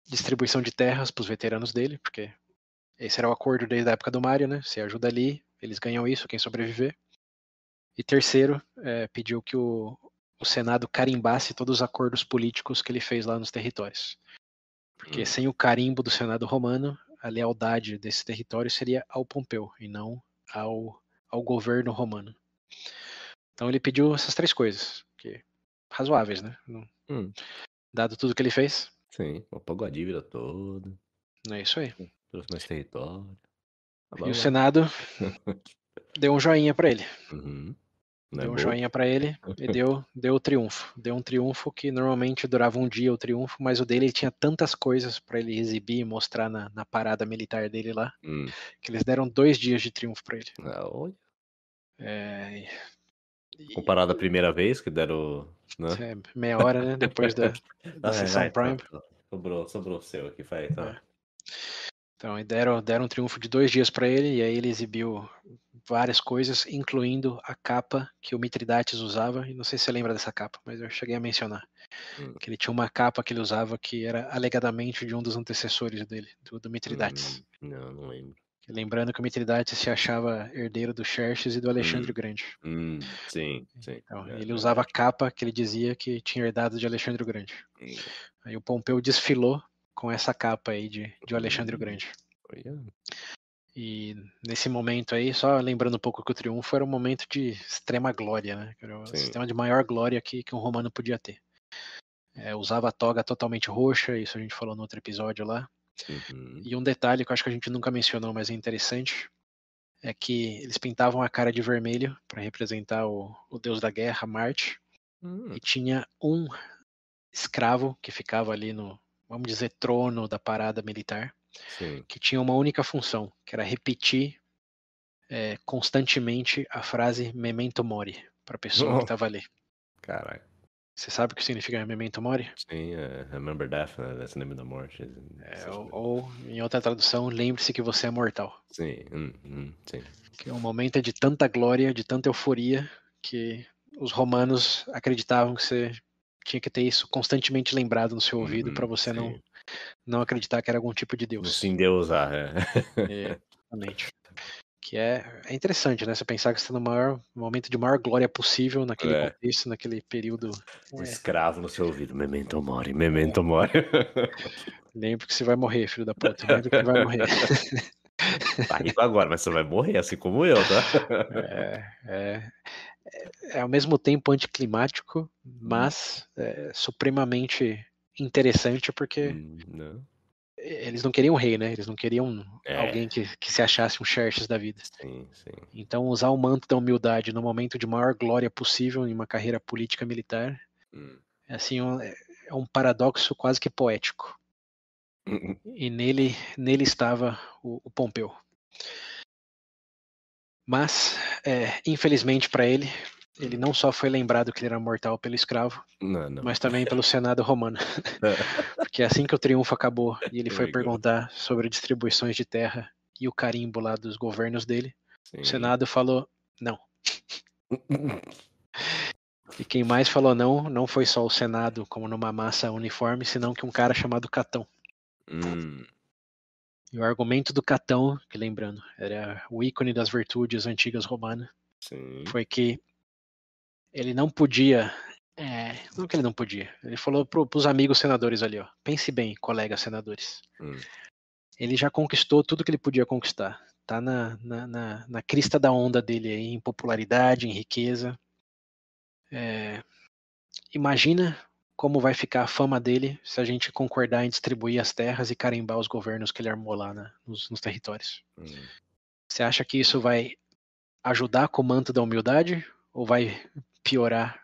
distribuição de terras para os veteranos dele, porque esse era o acordo desde a época do Mário, né? Você ajuda ali, eles ganham isso, quem sobreviver. E terceiro, pediu que o Senado carimbasse todos os acordos políticos que ele fez lá nos territórios. Porque Hum, sem o carimbo do Senado romano, a lealdade desse território seria ao Pompeu e não ao governo romano. Então ele pediu essas 3 coisas, que razoáveis, né? hum, Dado tudo que ele fez, sim. Pagou a dívida toda. não é isso aí. Trouxe mais território. Tá E o bom, né? Senado deu um joinha para ele. Uhum. Não é Deu um bobo? joinha para ele e deu o triunfo. Deu um triunfo que normalmente durava um dia o triunfo, mas o dele ele tinha tantas coisas para ele exibir e mostrar na parada militar dele lá, Hum. que eles deram 2 dias de triunfo para ele. Olha. É, e, Comparado à primeira vez que deram, né? meia hora, né? Depois da Vai, sessão vai, Prime. Sobrou o seu aqui, vai, tá. É. Então, aí deram um triunfo de 2 dias para ele, e aí ele exibiu várias coisas, incluindo a capa que o Mitridates usava, e não sei se você lembra dessa capa, mas eu cheguei a mencionar, que ele tinha uma capa que ele usava que era alegadamente de um dos antecessores dele, do Mitridates. Não lembro. Lembrando que o Mitridates se achava herdeiro do Xerxes e do Alexandre o Grande. Sim. Então, É, ele usava a verdade. capa que ele dizia que tinha herdado de Alexandre o Grande. Hum, Aí o Pompeu desfilou com essa capa aí de Alexandre o Grande. olha. E nesse momento aí, só lembrando um pouco que o triunfo era um momento de extrema glória, né? Era o Sim. sistema de maior glória que um romano podia ter. Usava a toga totalmente roxa, isso a gente falou no outro episódio lá. Uhum. E um detalhe que eu acho que a gente nunca mencionou, mas é interessante, é que eles pintavam a cara de vermelho para representar o deus da guerra, Marte, e tinha um escravo que ficava ali no, vamos dizer, trono da parada militar, Sim. que tinha uma única função, que era repetir constantemente a frase Memento Mori para a pessoa que estava ali. Caraca. Você sabe o que significa Memento Mori? Sim, Remember Death, né? Esse nome da morte. Ou, em outra tradução, lembre-se que você é mortal. Sim, sim. Que o momento é de tanta glória, de tanta euforia, que os romanos acreditavam que você tinha que ter isso constantemente lembrado no seu ouvido para você sim. não acreditar que era algum tipo de Não deus. se endeusar, Exatamente. Que é interessante, né? Você pensar que você está no maior momento de maior glória possível naquele contexto, naquele período. O escravo no seu ouvido. Memento mori, memento mori. Lembre que você vai morrer, filho da puta. Lembre que você vai morrer. Tá rico agora, mas você vai morrer, assim como eu, tá? É ao mesmo tempo anticlimático, mas supremamente interessante porque Não. eles não queriam um rei, né? Eles não queriam alguém que se achasse um Xerxes da vida. Sim. Então, usar o manto da humildade no momento de maior glória possível em uma carreira política militar é assim é um paradoxo quase que poético. E nele estava o Pompeu. Mas, infelizmente para ele não só foi lembrado que ele era mortal pelo escravo, Não. mas também pelo Senado romano. Porque assim que o triunfo acabou e ele foi perguntar sobre distribuições de terra e o carimbo lá dos governos dele, o Senado falou não. E quem mais falou não foi só o Senado como numa massa uniforme, senão que um cara chamado Catão. E o argumento do Catão, que lembrando, era o ícone das virtudes antigas romanas, foi que ele não podia. Não que ele não podia. Ele falou pros amigos senadores ali, ó. Pense bem, colegas senadores. Ele já conquistou tudo que ele podia conquistar. Tá na crista da onda dele aí, em popularidade, em riqueza. Imagina como vai ficar a fama dele se a gente concordar em distribuir as terras e carimbar os governos que ele armou lá nos territórios. Você acha que isso vai ajudar com o manto da humildade ou vai piorar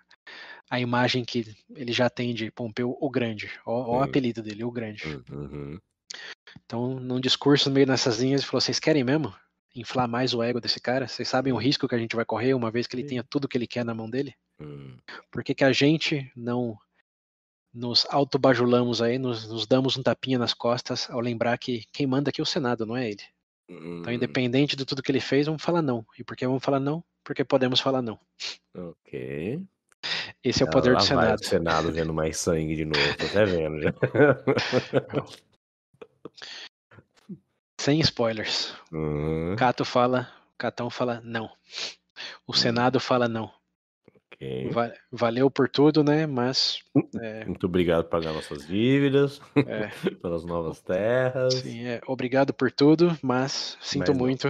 a imagem que ele já tem de Pompeu o Grande? Ó o apelido dele, o Grande. Então, num discurso meio nessas linhas, ele falou: vocês querem mesmo inflar mais o ego desse cara? Vocês sabem o risco que a gente vai correr uma vez que ele tenha tudo que ele quer na mão dele? Por que a gente não nos autobajulamos aí, nos damos um tapinha nas costas ao lembrar que quem manda aqui é o Senado, não é ele? Então, independente de tudo que ele fez, vamos falar não. E por que vamos falar não? Porque podemos falar não. Ok. Esse é o poder do Lá vai o Senado. Senado vendo mais sangue de novo, tô até vendo já. Sem spoilers. Catão fala não. O Senado fala não. Ok. Valeu por tudo, né? Mas. Muito obrigado por pagar nossas dívidas, pelas novas terras. Sim, obrigado por tudo, mas sinto Mas não. muito.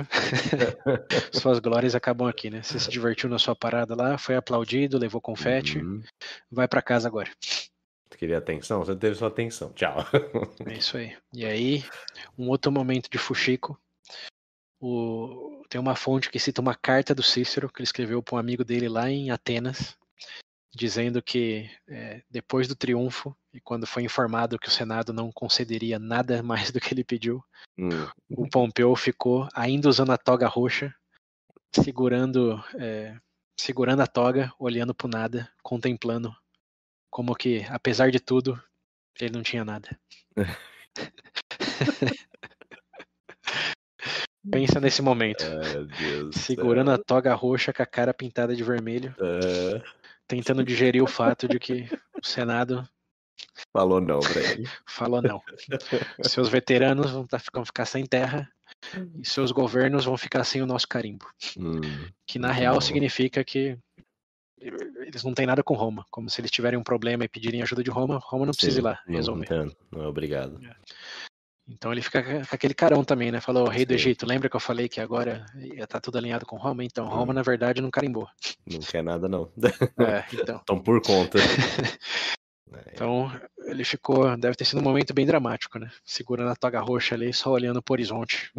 Suas glórias acabam aqui, né? Você se divertiu na sua parada lá, foi aplaudido, levou confete. Vai pra casa agora. Você queria atenção? Você teve sua atenção. Tchau. É isso aí. E aí, um outro momento de fuxico. Tem uma fonte que cita uma carta do Cícero que ele escreveu para um amigo dele lá em Atenas, dizendo que depois do triunfo e quando foi informado que o Senado não concederia nada mais do que ele pediu, o Pompeu ficou ainda usando a toga roxa, segurando a toga, olhando para o nada, contemplando como que, apesar de tudo, ele não tinha nada. Pensa nesse momento. Meu Deus do Segurando céu. a toga roxa com a cara pintada de vermelho, tentando digerir o fato de que o Senado Falou não pra ele. falou não. Seus veteranos vão ficar sem terra e seus governos vão ficar sem o nosso carimbo. Que na muito real bom. significa que eles não têm nada com Roma. Como se eles tiverem um problema e pedirem ajuda de Roma, Roma não precisa ir lá resolver. Não é obrigado. Então ele fica com aquele carão também, né? Falou, rei do Sim. Egito, lembra que eu falei que agora ia estar tudo alinhado com Roma? Então, Roma, na verdade, não carimbou. Não quer nada, não. Então. Estão por conta. Então, ele ficou, deve ter sido um momento bem dramático, né? Segurando a toga roxa ali, só olhando pro horizonte.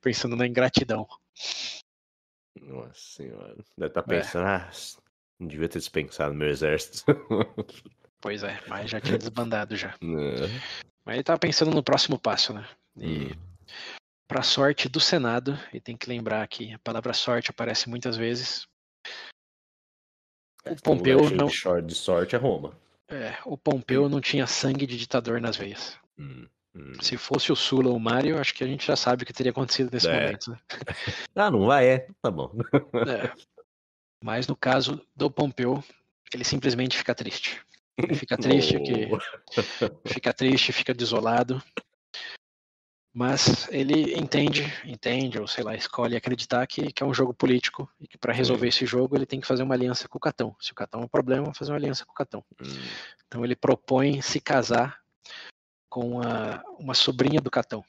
Pensando na ingratidão. Nossa senhora. Deve estar pensando, não devia ter dispensado meu exército. Pois é, mas já tinha desbandado já. Mas ele tava pensando no próximo passo, né? E pra sorte do Senado, e tem que lembrar que a palavra sorte aparece muitas vezes. O Pompeu não. De sorte é Roma. O Pompeu não tinha sangue de ditador nas veias. Se fosse o Sula ou o Mário, acho que a gente já sabe o que teria acontecido nesse momento, né? Não vai, tá bom. Mas no caso do Pompeu, ele simplesmente fica triste. Ele fica triste, fica triste, fica desolado. Mas ele entende, ou sei lá, escolhe acreditar que é um jogo político e que para resolver esse jogo ele tem que fazer uma aliança com o Catão. Se o Catão é um problema, fazer uma aliança com o Catão. Então ele propõe se casar com uma sobrinha do Catão.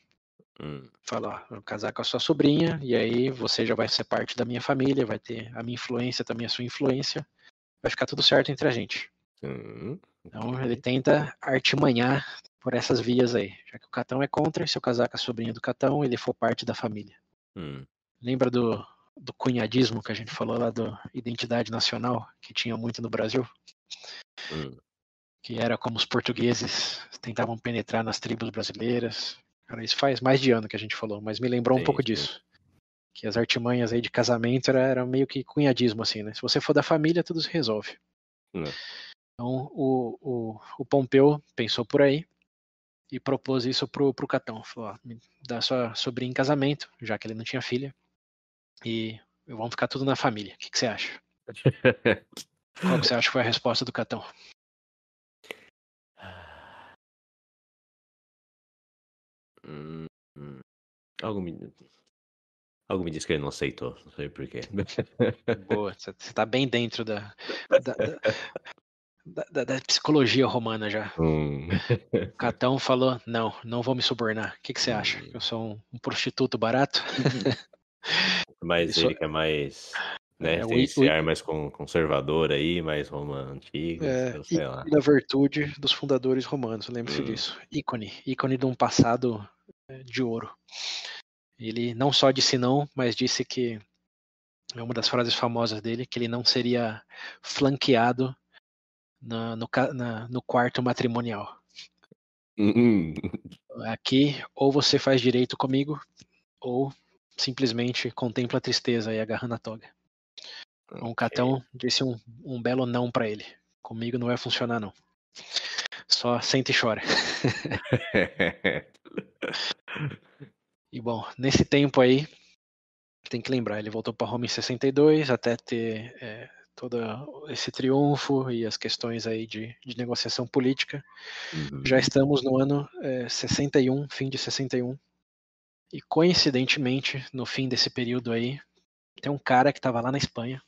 Fala, ó, vou casar com a sua sobrinha e aí você já vai ser parte da minha família, vai ter a minha influência, também a sua influência, vai ficar tudo certo entre a gente. Então ele tenta artimanhar por essas vias aí, já que o Catão é contra, e se eu casar com a sobrinha do Catão, ele for parte da família. Lembra do cunhadismo que a gente falou lá do identidade nacional, que tinha muito no Brasil? Que era como os portugueses tentavam penetrar nas tribos brasileiras. Cara, isso faz mais de ano que a gente falou, mas me lembrou um pouco disso. Que as artimanhas aí de casamento era meio que cunhadismo, assim, né? Se você for da família, tudo se resolve. Então, o Pompeu pensou por aí e propôs isso pro Catão. Falou, ó, me dá sua sobrinha em casamento, já que ele não tinha filha, e vamos ficar tudo na família. O que você acha? Qual que você acha que foi a resposta do Catão? Algo me diz que ele não aceitou, não sei porquê. Boa, você tá bem dentro da psicologia romana já. Catão falou, não vou me subornar. O que você acha? Que eu sou um prostituto barato? Mas ele que é mais, né, tem esse ar mais conservador aí, mais Roma antiga, sei lá. Da virtude dos fundadores romanos, lembre-se disso. Ícone de um passado de ouro. Ele não só disse não, mas disse que, é uma das frases famosas dele, que ele não seria flanqueado no quarto matrimonial. Aqui, ou você faz direito comigo, ou simplesmente contempla a tristeza e agarrando a toga. O Catão disse um belo não para ele. Comigo não vai funcionar, não. Só senta e chora. E bom, nesse tempo aí, tem que lembrar, ele voltou para Roma em 62, até ter todo esse triunfo e as questões aí de negociação política. Já estamos no ano 61, fim de 61. E coincidentemente, no fim desse período aí, tem um cara que estava lá na Espanha.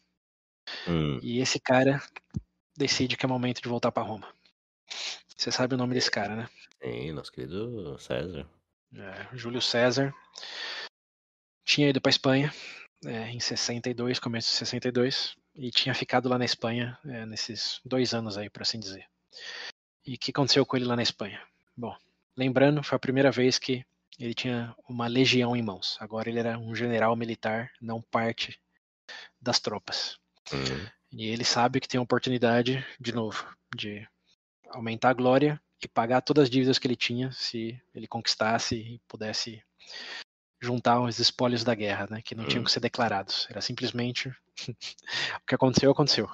E esse cara decide que é momento de voltar para Roma. Você sabe o nome desse cara, né? Sim, nosso querido César. Júlio César. Tinha ido para Espanha em 62, começo de 62, e tinha ficado lá na Espanha nesses 2 anos aí, por assim dizer. E o que aconteceu com ele lá na Espanha? Bom, lembrando, foi a primeira vez que ele tinha uma legião em mãos. Agora ele era um general militar, não parte das tropas. E ele sabe que tem a oportunidade, de novo, de aumentar a glória e pagar todas as dívidas que ele tinha se ele conquistasse e pudesse juntar os espólios da guerra, né, que não tinham que ser declarados. Era simplesmente o que aconteceu, aconteceu.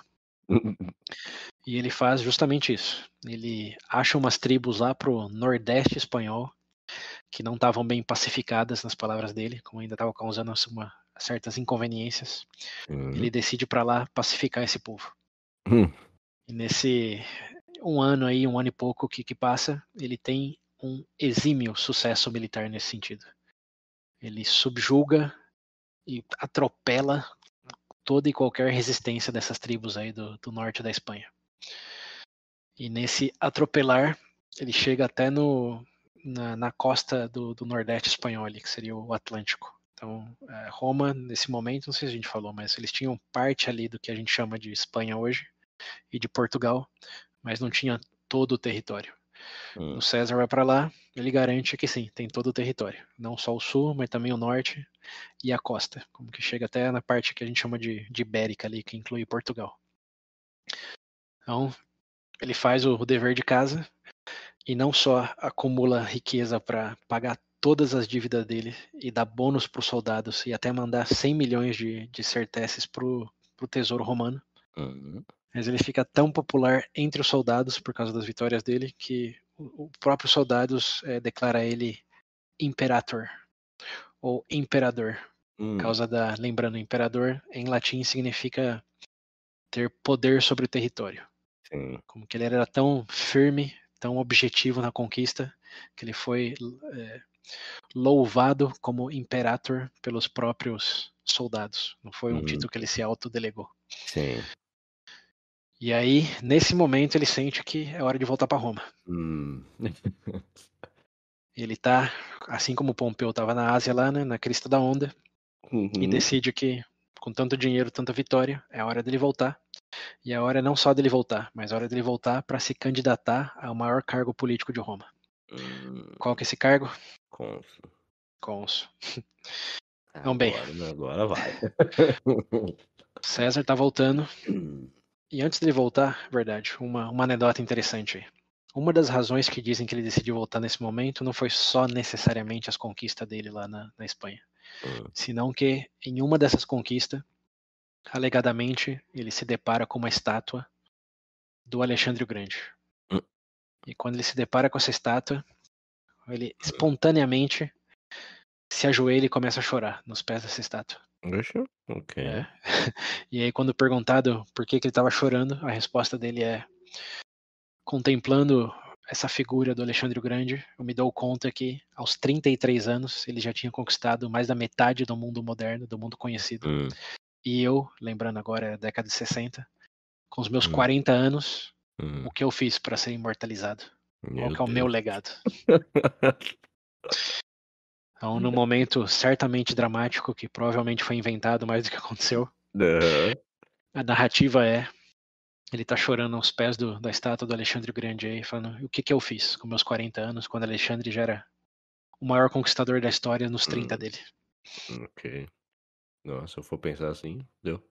E ele faz justamente isso. Ele acha umas tribos lá pro nordeste espanhol que não estavam bem pacificadas nas palavras dele, como ainda estava causando certas inconveniências. Ele decide ir para lá pacificar esse povo. E nesse um ano e pouco que passa, ele tem um exímio sucesso militar nesse sentido. Ele subjuga e atropela toda e qualquer resistência dessas tribos aí do norte da Espanha. E nesse atropelar, ele chega até na costa do nordeste espanhol, ali, que seria o Atlântico. Então, Roma, nesse momento, não sei se a gente falou, mas eles tinham parte ali do que a gente chama de Espanha hoje e de Portugal, mas não tinha todo o território. O César vai para lá, ele garante que sim, tem todo o território. Não só o sul, mas também o norte e a costa, como que chega até na parte que a gente chama de Ibérica ali, que inclui Portugal. Então, ele faz o dever de casa e não só acumula riqueza para pagar todas as dívidas dele e dar bônus para os soldados e até mandar 100 milhões de serteces para o tesouro romano, mas ele fica tão popular entre os soldados por causa das vitórias dele que o próprio soldados declara ele imperator ou imperador. Causa lembrando, imperador em latim significa ter poder sobre o território. Sim. Como que ele era tão firme, tão objetivo na conquista, que ele foi louvado como imperator pelos próprios soldados. Não foi um título que ele se autodelegou. Sim. E aí, nesse momento, ele sente que é hora de voltar para Roma. Ele tá, assim como Pompeu estava na Ásia lá, né, na crista da onda, e decide que, com tanto dinheiro, tanta vitória, é hora dele voltar. E a hora não só dele voltar, mas a hora dele voltar para se candidatar ao maior cargo político de Roma. Qual que é esse cargo? Cônsul. Então, bem, agora vai. César tá voltando. E antes dele voltar, verdade, uma anedota interessante aí. Uma das razões que dizem que ele decidiu voltar nesse momento não foi só necessariamente as conquistas dele lá na Espanha, senão que em uma dessas conquistas, alegadamente, ele se depara com uma estátua do Alexandre o Grande. E quando ele se depara com essa estátua, ele espontaneamente se ajoelha e começa a chorar nos pés dessa estátua. Ok. E aí, quando perguntado por que ele estava chorando, a resposta dele é: contemplando essa figura do Alexandre o Grande, eu me dou conta que aos 33 anos ele já tinha conquistado mais da metade do mundo moderno, do mundo conhecido. E eu, lembrando agora a década de 60, com os meus 40 anos, o que eu fiz para ser imortalizado? Qual que é o meu legado? Então, num momento certamente dramático, que provavelmente foi inventado mais do que aconteceu, a narrativa é: ele tá chorando aos pés da estátua do Alexandre o Grande aí, falando: o que eu fiz com meus 40 anos, quando Alexandre já era o maior conquistador da história nos 30 dele. Ok. Nossa, se eu for pensar assim, deu.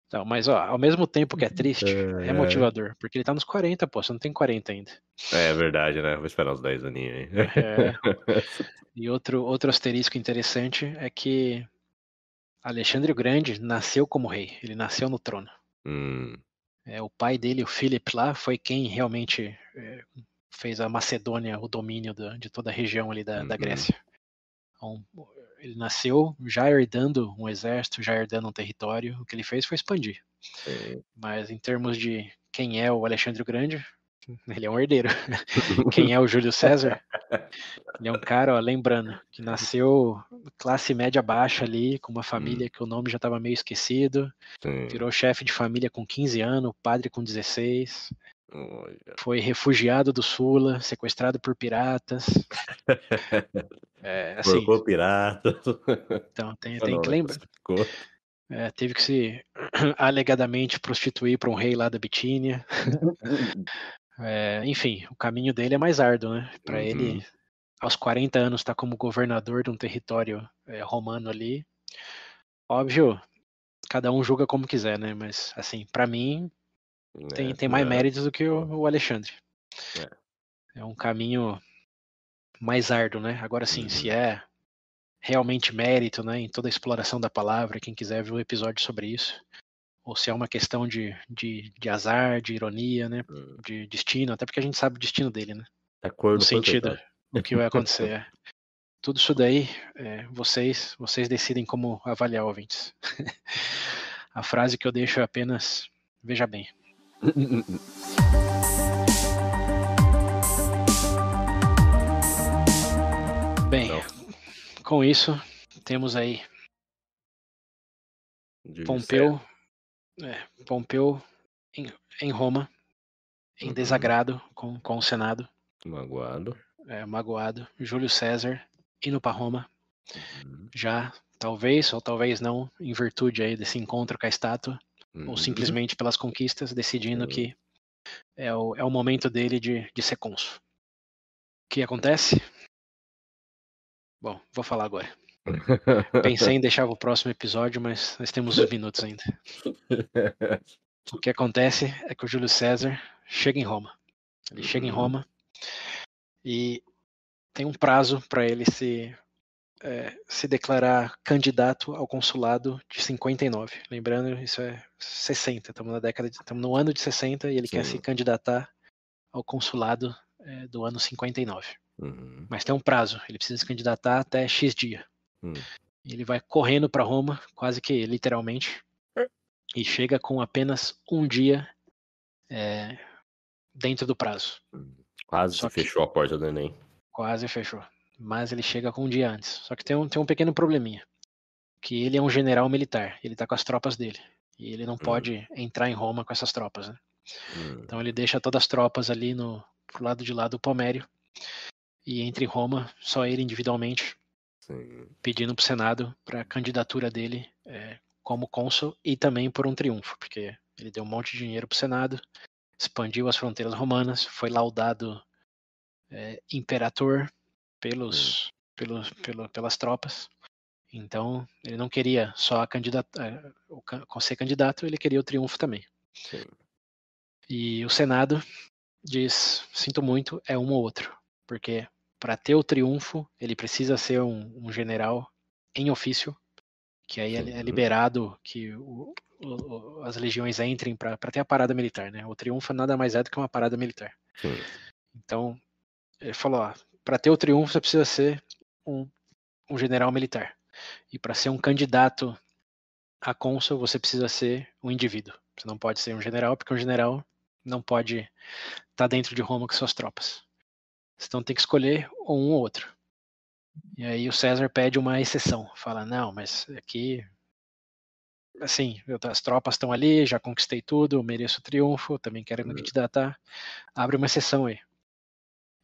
Então, mas ao mesmo tempo que é triste, é motivador, porque ele tá nos 40, pô, você não tem 40 ainda. É verdade, né? Vou esperar uns 10 aninhos aí. E outro asterisco interessante é que Alexandre o Grande nasceu como rei, ele nasceu no trono. O pai dele, o Philip lá, foi quem realmente fez a Macedônia o domínio de toda a região ali da Grécia. Então, ele nasceu já herdando um exército, já herdando um território. O que ele fez foi expandir. Mas em termos de quem é o Alexandre o Grande, ele é um herdeiro. Quem é o Júlio César? Ele é um cara, ó, lembrando, que nasceu classe média baixa ali, com uma família que o nome já estava meio esquecido. Virou chefe de família com 15 anos, padre com 16. Foi refugiado do Sula, sequestrado por piratas. Assim, Porcou pirata. então tem que lembrar. Teve que se alegadamente prostituir para um rei lá da Bitínia. Enfim, o caminho dele é mais árduo, né? Para ele, aos 40 anos, estar como governador de um território romano ali. Óbvio, cada um julga como quiser, né? Mas, assim, para mim, tem mais méritos do que o Alexandre. É um caminho mais árduo, né? Agora sim, se é realmente mérito, né? Em toda a exploração da palavra, quem quiser ver um episódio sobre isso, ou se é uma questão de azar, de ironia, né? De destino, até porque a gente sabe o destino dele, né? A cor No não foi, sentido, coitado. o que vai acontecer. Tudo isso daí, vocês decidem como avaliar, ouvintes. A frase que eu deixo é apenas, veja bem. Bem, Não. com isso, temos aí Júlio Pompeu em Roma, em desagrado com o Senado, Magoado. magoado. Júlio César indo para Roma, Uhum. já talvez ou talvez não, em virtude aí desse encontro com a estátua, ou simplesmente pelas conquistas, decidindo que é o momento dele de ser cônsul. O que acontece? Bom, vou falar agora. Pensei em deixar o próximo episódio, mas nós temos uns minutos ainda. O que acontece é que o Júlio César chega em Roma. Ele chega em Roma e tem um prazo para ele se declarar candidato ao consulado de 59. Lembrando, isso é 60. Estamos no ano de 60 e ele quer se candidatar ao consulado do ano 59. Mas tem um prazo, ele precisa se candidatar até X dia. Ele vai correndo para Roma, quase que literalmente, e chega com apenas um dia dentro do prazo. Quase fechou a porta do Enem. Quase fechou. Mas ele chega com um dia antes. Só que tem um pequeno probleminha. Que ele é um general militar. Ele tá com as tropas dele. E ele não pode entrar em Roma com essas tropas, né? Então ele deixa todas as tropas ali pro lado de lá do Pomério. E entra em Roma, só ele individualmente, pedindo pro Senado para a candidatura dele como cônsul e também por um triunfo. Porque ele deu um monte de dinheiro pro Senado, expandiu as fronteiras romanas, foi laudado imperator pelas tropas. Então, ele não queria só ser candidato, ele queria o triunfo também. Sim. E o Senado diz, sinto muito, é um ou outro. Porque para ter o triunfo, ele precisa ser um general em ofício, que aí é liberado que as legiões entrem para ter a parada militar, né? O triunfo nada mais é do que uma parada militar. Sim. Então, ele falou, para ter o triunfo você precisa ser um general militar. E para ser um candidato a cônsul, você precisa ser um indivíduo. Você não pode ser um general, porque um general não pode estar dentro de Roma com suas tropas. Então tem que escolher um ou outro. E aí o César pede uma exceção. Fala, não, mas aqui, assim, as tropas estão ali, já conquistei tudo, mereço o triunfo, também quero me candidatar. Abre uma exceção aí.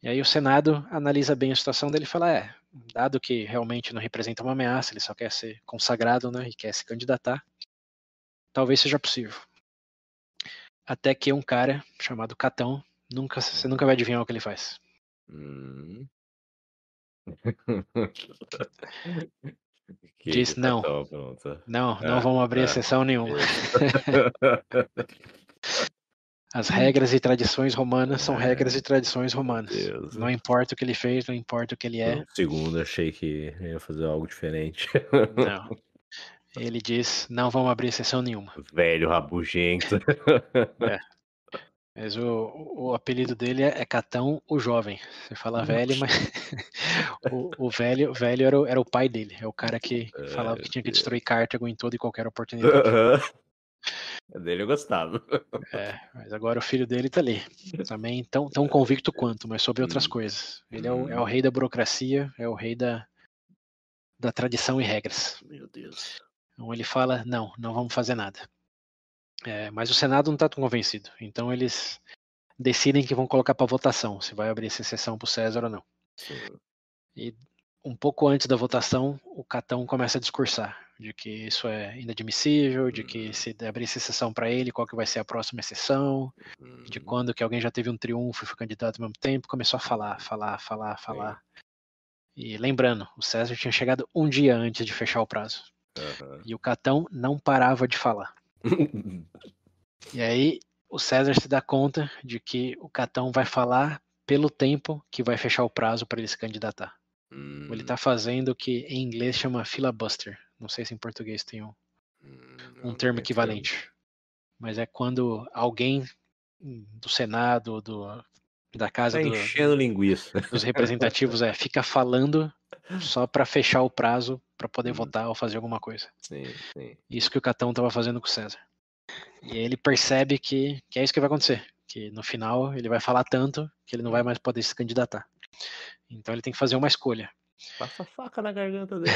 E aí o Senado analisa bem a situação dele e fala, dado que realmente não representa uma ameaça, ele só quer ser consagrado, né, e quer se candidatar, talvez seja possível. Até que um cara chamado Catão, você nunca vai adivinhar o que ele faz. Diz, não vamos abrir exceção nenhuma. As regras e tradições romanas são regras e tradições romanas. Não importa o que ele fez, não importa o que ele é. Um segundo, achei que ia fazer algo diferente. Não. Ele diz, não vamos abrir exceção nenhuma. Velho rabugento. Mas o apelido dele é Catão o Jovem. Você fala velho, mas o velho era o pai dele. É o cara que falava que tinha que destruir Cartago em toda e qualquer oportunidade. Dele eu gostava. Mas agora o filho dele tá ali. Também tão convicto quanto, mas sobre outras coisas. Ele é o rei da burocracia, é o rei da tradição e regras. Meu Deus. Então ele fala, não vamos fazer nada. Mas o Senado não está tão convencido. Então eles decidem que vão colocar para votação se vai abrir essa exceção para o César ou não. Sim. E um pouco antes da votação, o Catão começa a discursar de que isso é inadmissível, de que se abrir essa exceção para ele, qual que vai ser a próxima exceção, de quando que alguém já teve um triunfo e foi candidato ao mesmo tempo, começou a falar. E lembrando, o César tinha chegado um dia antes de fechar o prazo. E o Catão não parava de falar. E aí o César se dá conta de que o Catão vai falar pelo tempo que vai fechar o prazo para ele se candidatar. Ele está fazendo o que em inglês chama filibuster. Não sei se em português tem um termo equivalente. mas é quando alguém do Senado, da Casa Tá enchendo linguiça. dos Representativos fica falando só para fechar o prazo para poder votar ou fazer alguma coisa. Sim, sim. Isso que o Catão estava fazendo com o César. E ele percebe que é isso que vai acontecer, que no final ele vai falar tanto que ele não vai mais poder se candidatar. Então ele tem que fazer uma escolha. Passa a faca na garganta dele.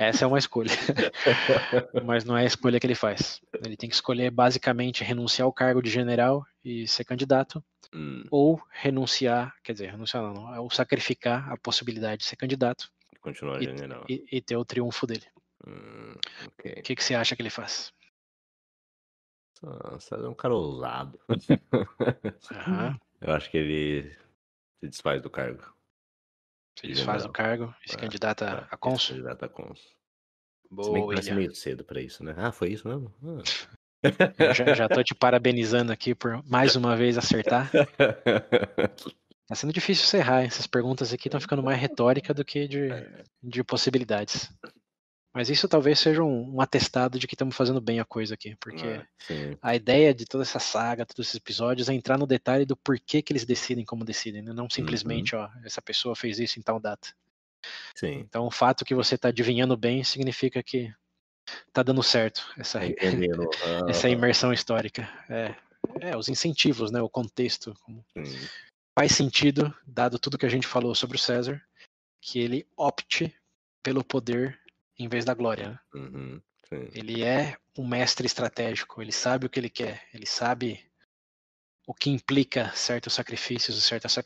Essa é uma escolha. Mas não é a escolha que ele faz. Ele tem que escolher basicamente renunciar ao cargo de general e ser candidato, ou renunciar não, ou sacrificar a possibilidade de ser candidato Continuar general. E ter o triunfo dele. Okay. O que você acha que ele faz? Nossa, é um cara ousado. Eu acho que ele se desfaz do cargo. Se desfaz do cargo e se candidata a cônsul? Se candidata a cônsul. Boa, Se bem que parece William. meio cedo pra isso, né? Foi isso mesmo? Já tô te parabenizando aqui por mais uma vez acertar. Tá sendo difícil encerrar. Essas perguntas aqui estão ficando mais retórica do que de possibilidades. Mas isso talvez seja um atestado de que estamos fazendo bem a coisa aqui, porque a ideia de toda essa saga, todos esses episódios, é entrar no detalhe do porquê que eles decidem como decidem, né? Não simplesmente, essa pessoa fez isso em tal data. Sim. Então o fato que você está adivinhando bem significa que tá dando certo essa imersão histórica. Os incentivos, né? O contexto. Faz sentido, dado tudo que a gente falou sobre o César, que ele opte pelo poder em vez da glória. Né? Ele é um mestre estratégico, ele sabe o que ele quer, ele sabe o que implica certos sacrifícios e certas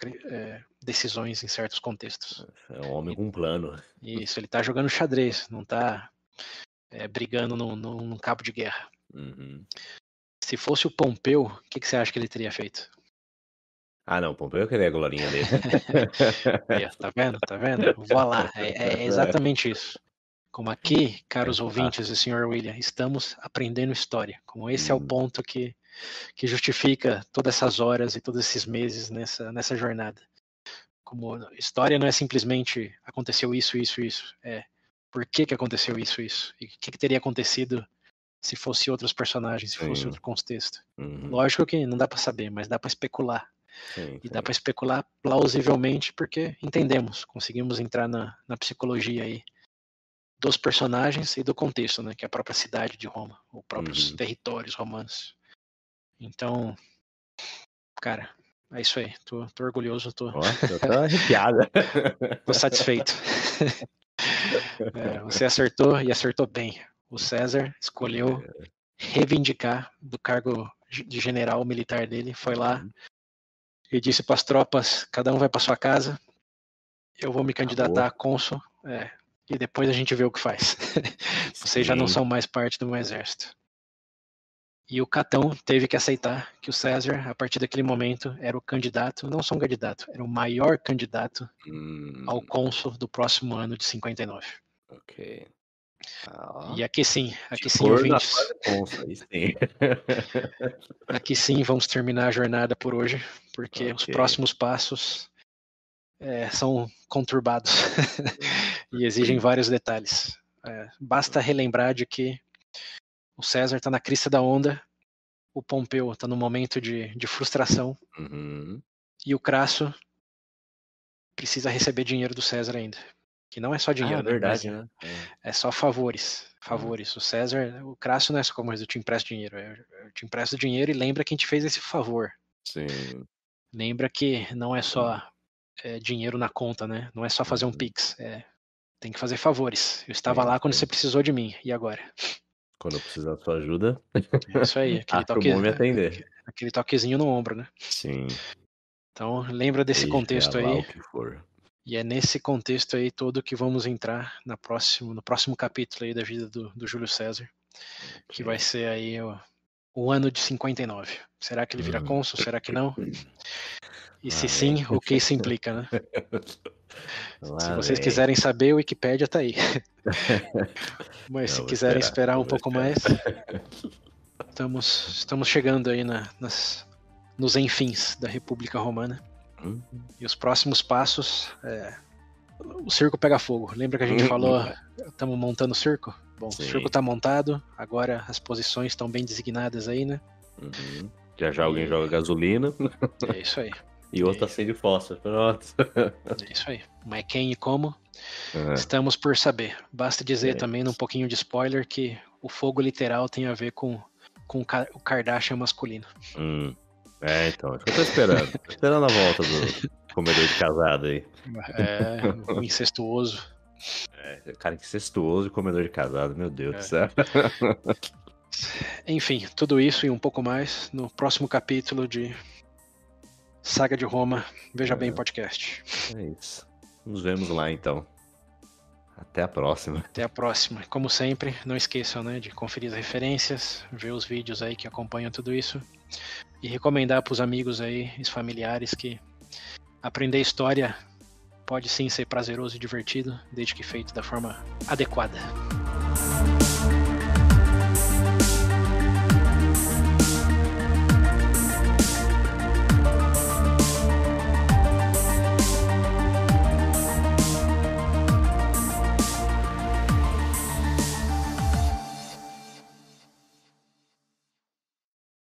decisões em certos contextos. É um homem com um plano. Isso, ele tá jogando xadrez, não tá brigando num cabo de guerra. Se fosse o Pompeu, o que você acha que ele teria feito? Não, Pompeu queria a glorinha dele. Tá vendo? Vou lá, é exatamente isso. Como aqui, caros ouvintes e Sr. William, estamos aprendendo história. Como esse é o ponto que justifica todas essas horas e todos esses meses nessa jornada. Como história não é simplesmente aconteceu isso. É por que aconteceu isso. E o que teria acontecido se fosse outros personagens, se fosse outro contexto. Lógico que não dá para saber, mas dá para especular. E dá para especular plausivelmente porque entendemos, conseguimos entrar na psicologia aí dos personagens e do contexto, né, que é a própria cidade de Roma, os próprios territórios romanos. Então, cara, é isso aí. Tô orgulhoso, eu tô arrepiado. Tô satisfeito. Você acertou e acertou bem. O César escolheu reivindicar do cargo de general militar dele, foi lá e disse para as tropas, cada um vai para sua casa, eu vou me candidatar a cônsul, e depois a gente vê o que faz. Vocês já não são mais parte do meu exército. E o Catão teve que aceitar que o César, a partir daquele momento, era o candidato, não só um candidato, era o maior candidato ao cônsul do próximo ano de 59. Ok. E aqui sim, ouvintes. Aqui sim vamos terminar a jornada por hoje, porque os próximos passos são conturbados e exigem vários detalhes. Basta relembrar de que o César está na crista da onda, o Pompeu está no momento de frustração, e o Crasso precisa receber dinheiro do César ainda. Que não é só dinheiro, verdade, né? É só favores. O César, o Crasso não é só como eu te empresto dinheiro. Eu te empresto dinheiro e lembra que a gente fez esse favor. Sim. Lembra que não é só dinheiro na conta, né? Não é só fazer um Pix. Tem que fazer favores. Eu estava lá quando você precisou de mim. E agora? Quando eu precisar da sua ajuda. É isso aí. Aquele toquezinho no ombro, né? Sim. Então, lembra desse contexto aí. O que for. E é nesse contexto aí todo que vamos entrar no próximo capítulo aí da vida do Júlio César, que vai ser aí o ano de 59. Será que ele vira cônsul? Será que não? E se sim, o que isso implica, né? Se vocês quiserem saber, o Wikipédia tá aí. Mas se quiserem esperar um pouco mais, estamos chegando aí nos enfins da República Romana. E os próximos passos, o circo pega fogo. Lembra que a gente falou, estamos montando o circo? Bom, Sim. O circo está montado, agora as posições estão bem designadas aí, né? Já alguém joga gasolina. É isso aí. E outro acende fósforo. Pronto. É isso aí. Mas quem e como, estamos por saber. Basta dizer também, num pouquinho de spoiler, que o fogo literal tem a ver com o Kardashian masculino. Então, acho que eu tô esperando. Tô esperando a volta do comedor de casado aí. O incestuoso. Cara, incestuoso e comedor de casado, meu Deus do céu. Enfim, tudo isso e um pouco mais no próximo capítulo de Saga de Roma. Veja bem podcast. É isso. Nos vemos lá então. Até a próxima. Até a próxima. Como sempre, não esqueçam, né, de conferir as referências, ver os vídeos aí que acompanham tudo isso e recomendar para os amigos aí, os familiares, que aprender história pode sim ser prazeroso e divertido, desde que feito da forma adequada.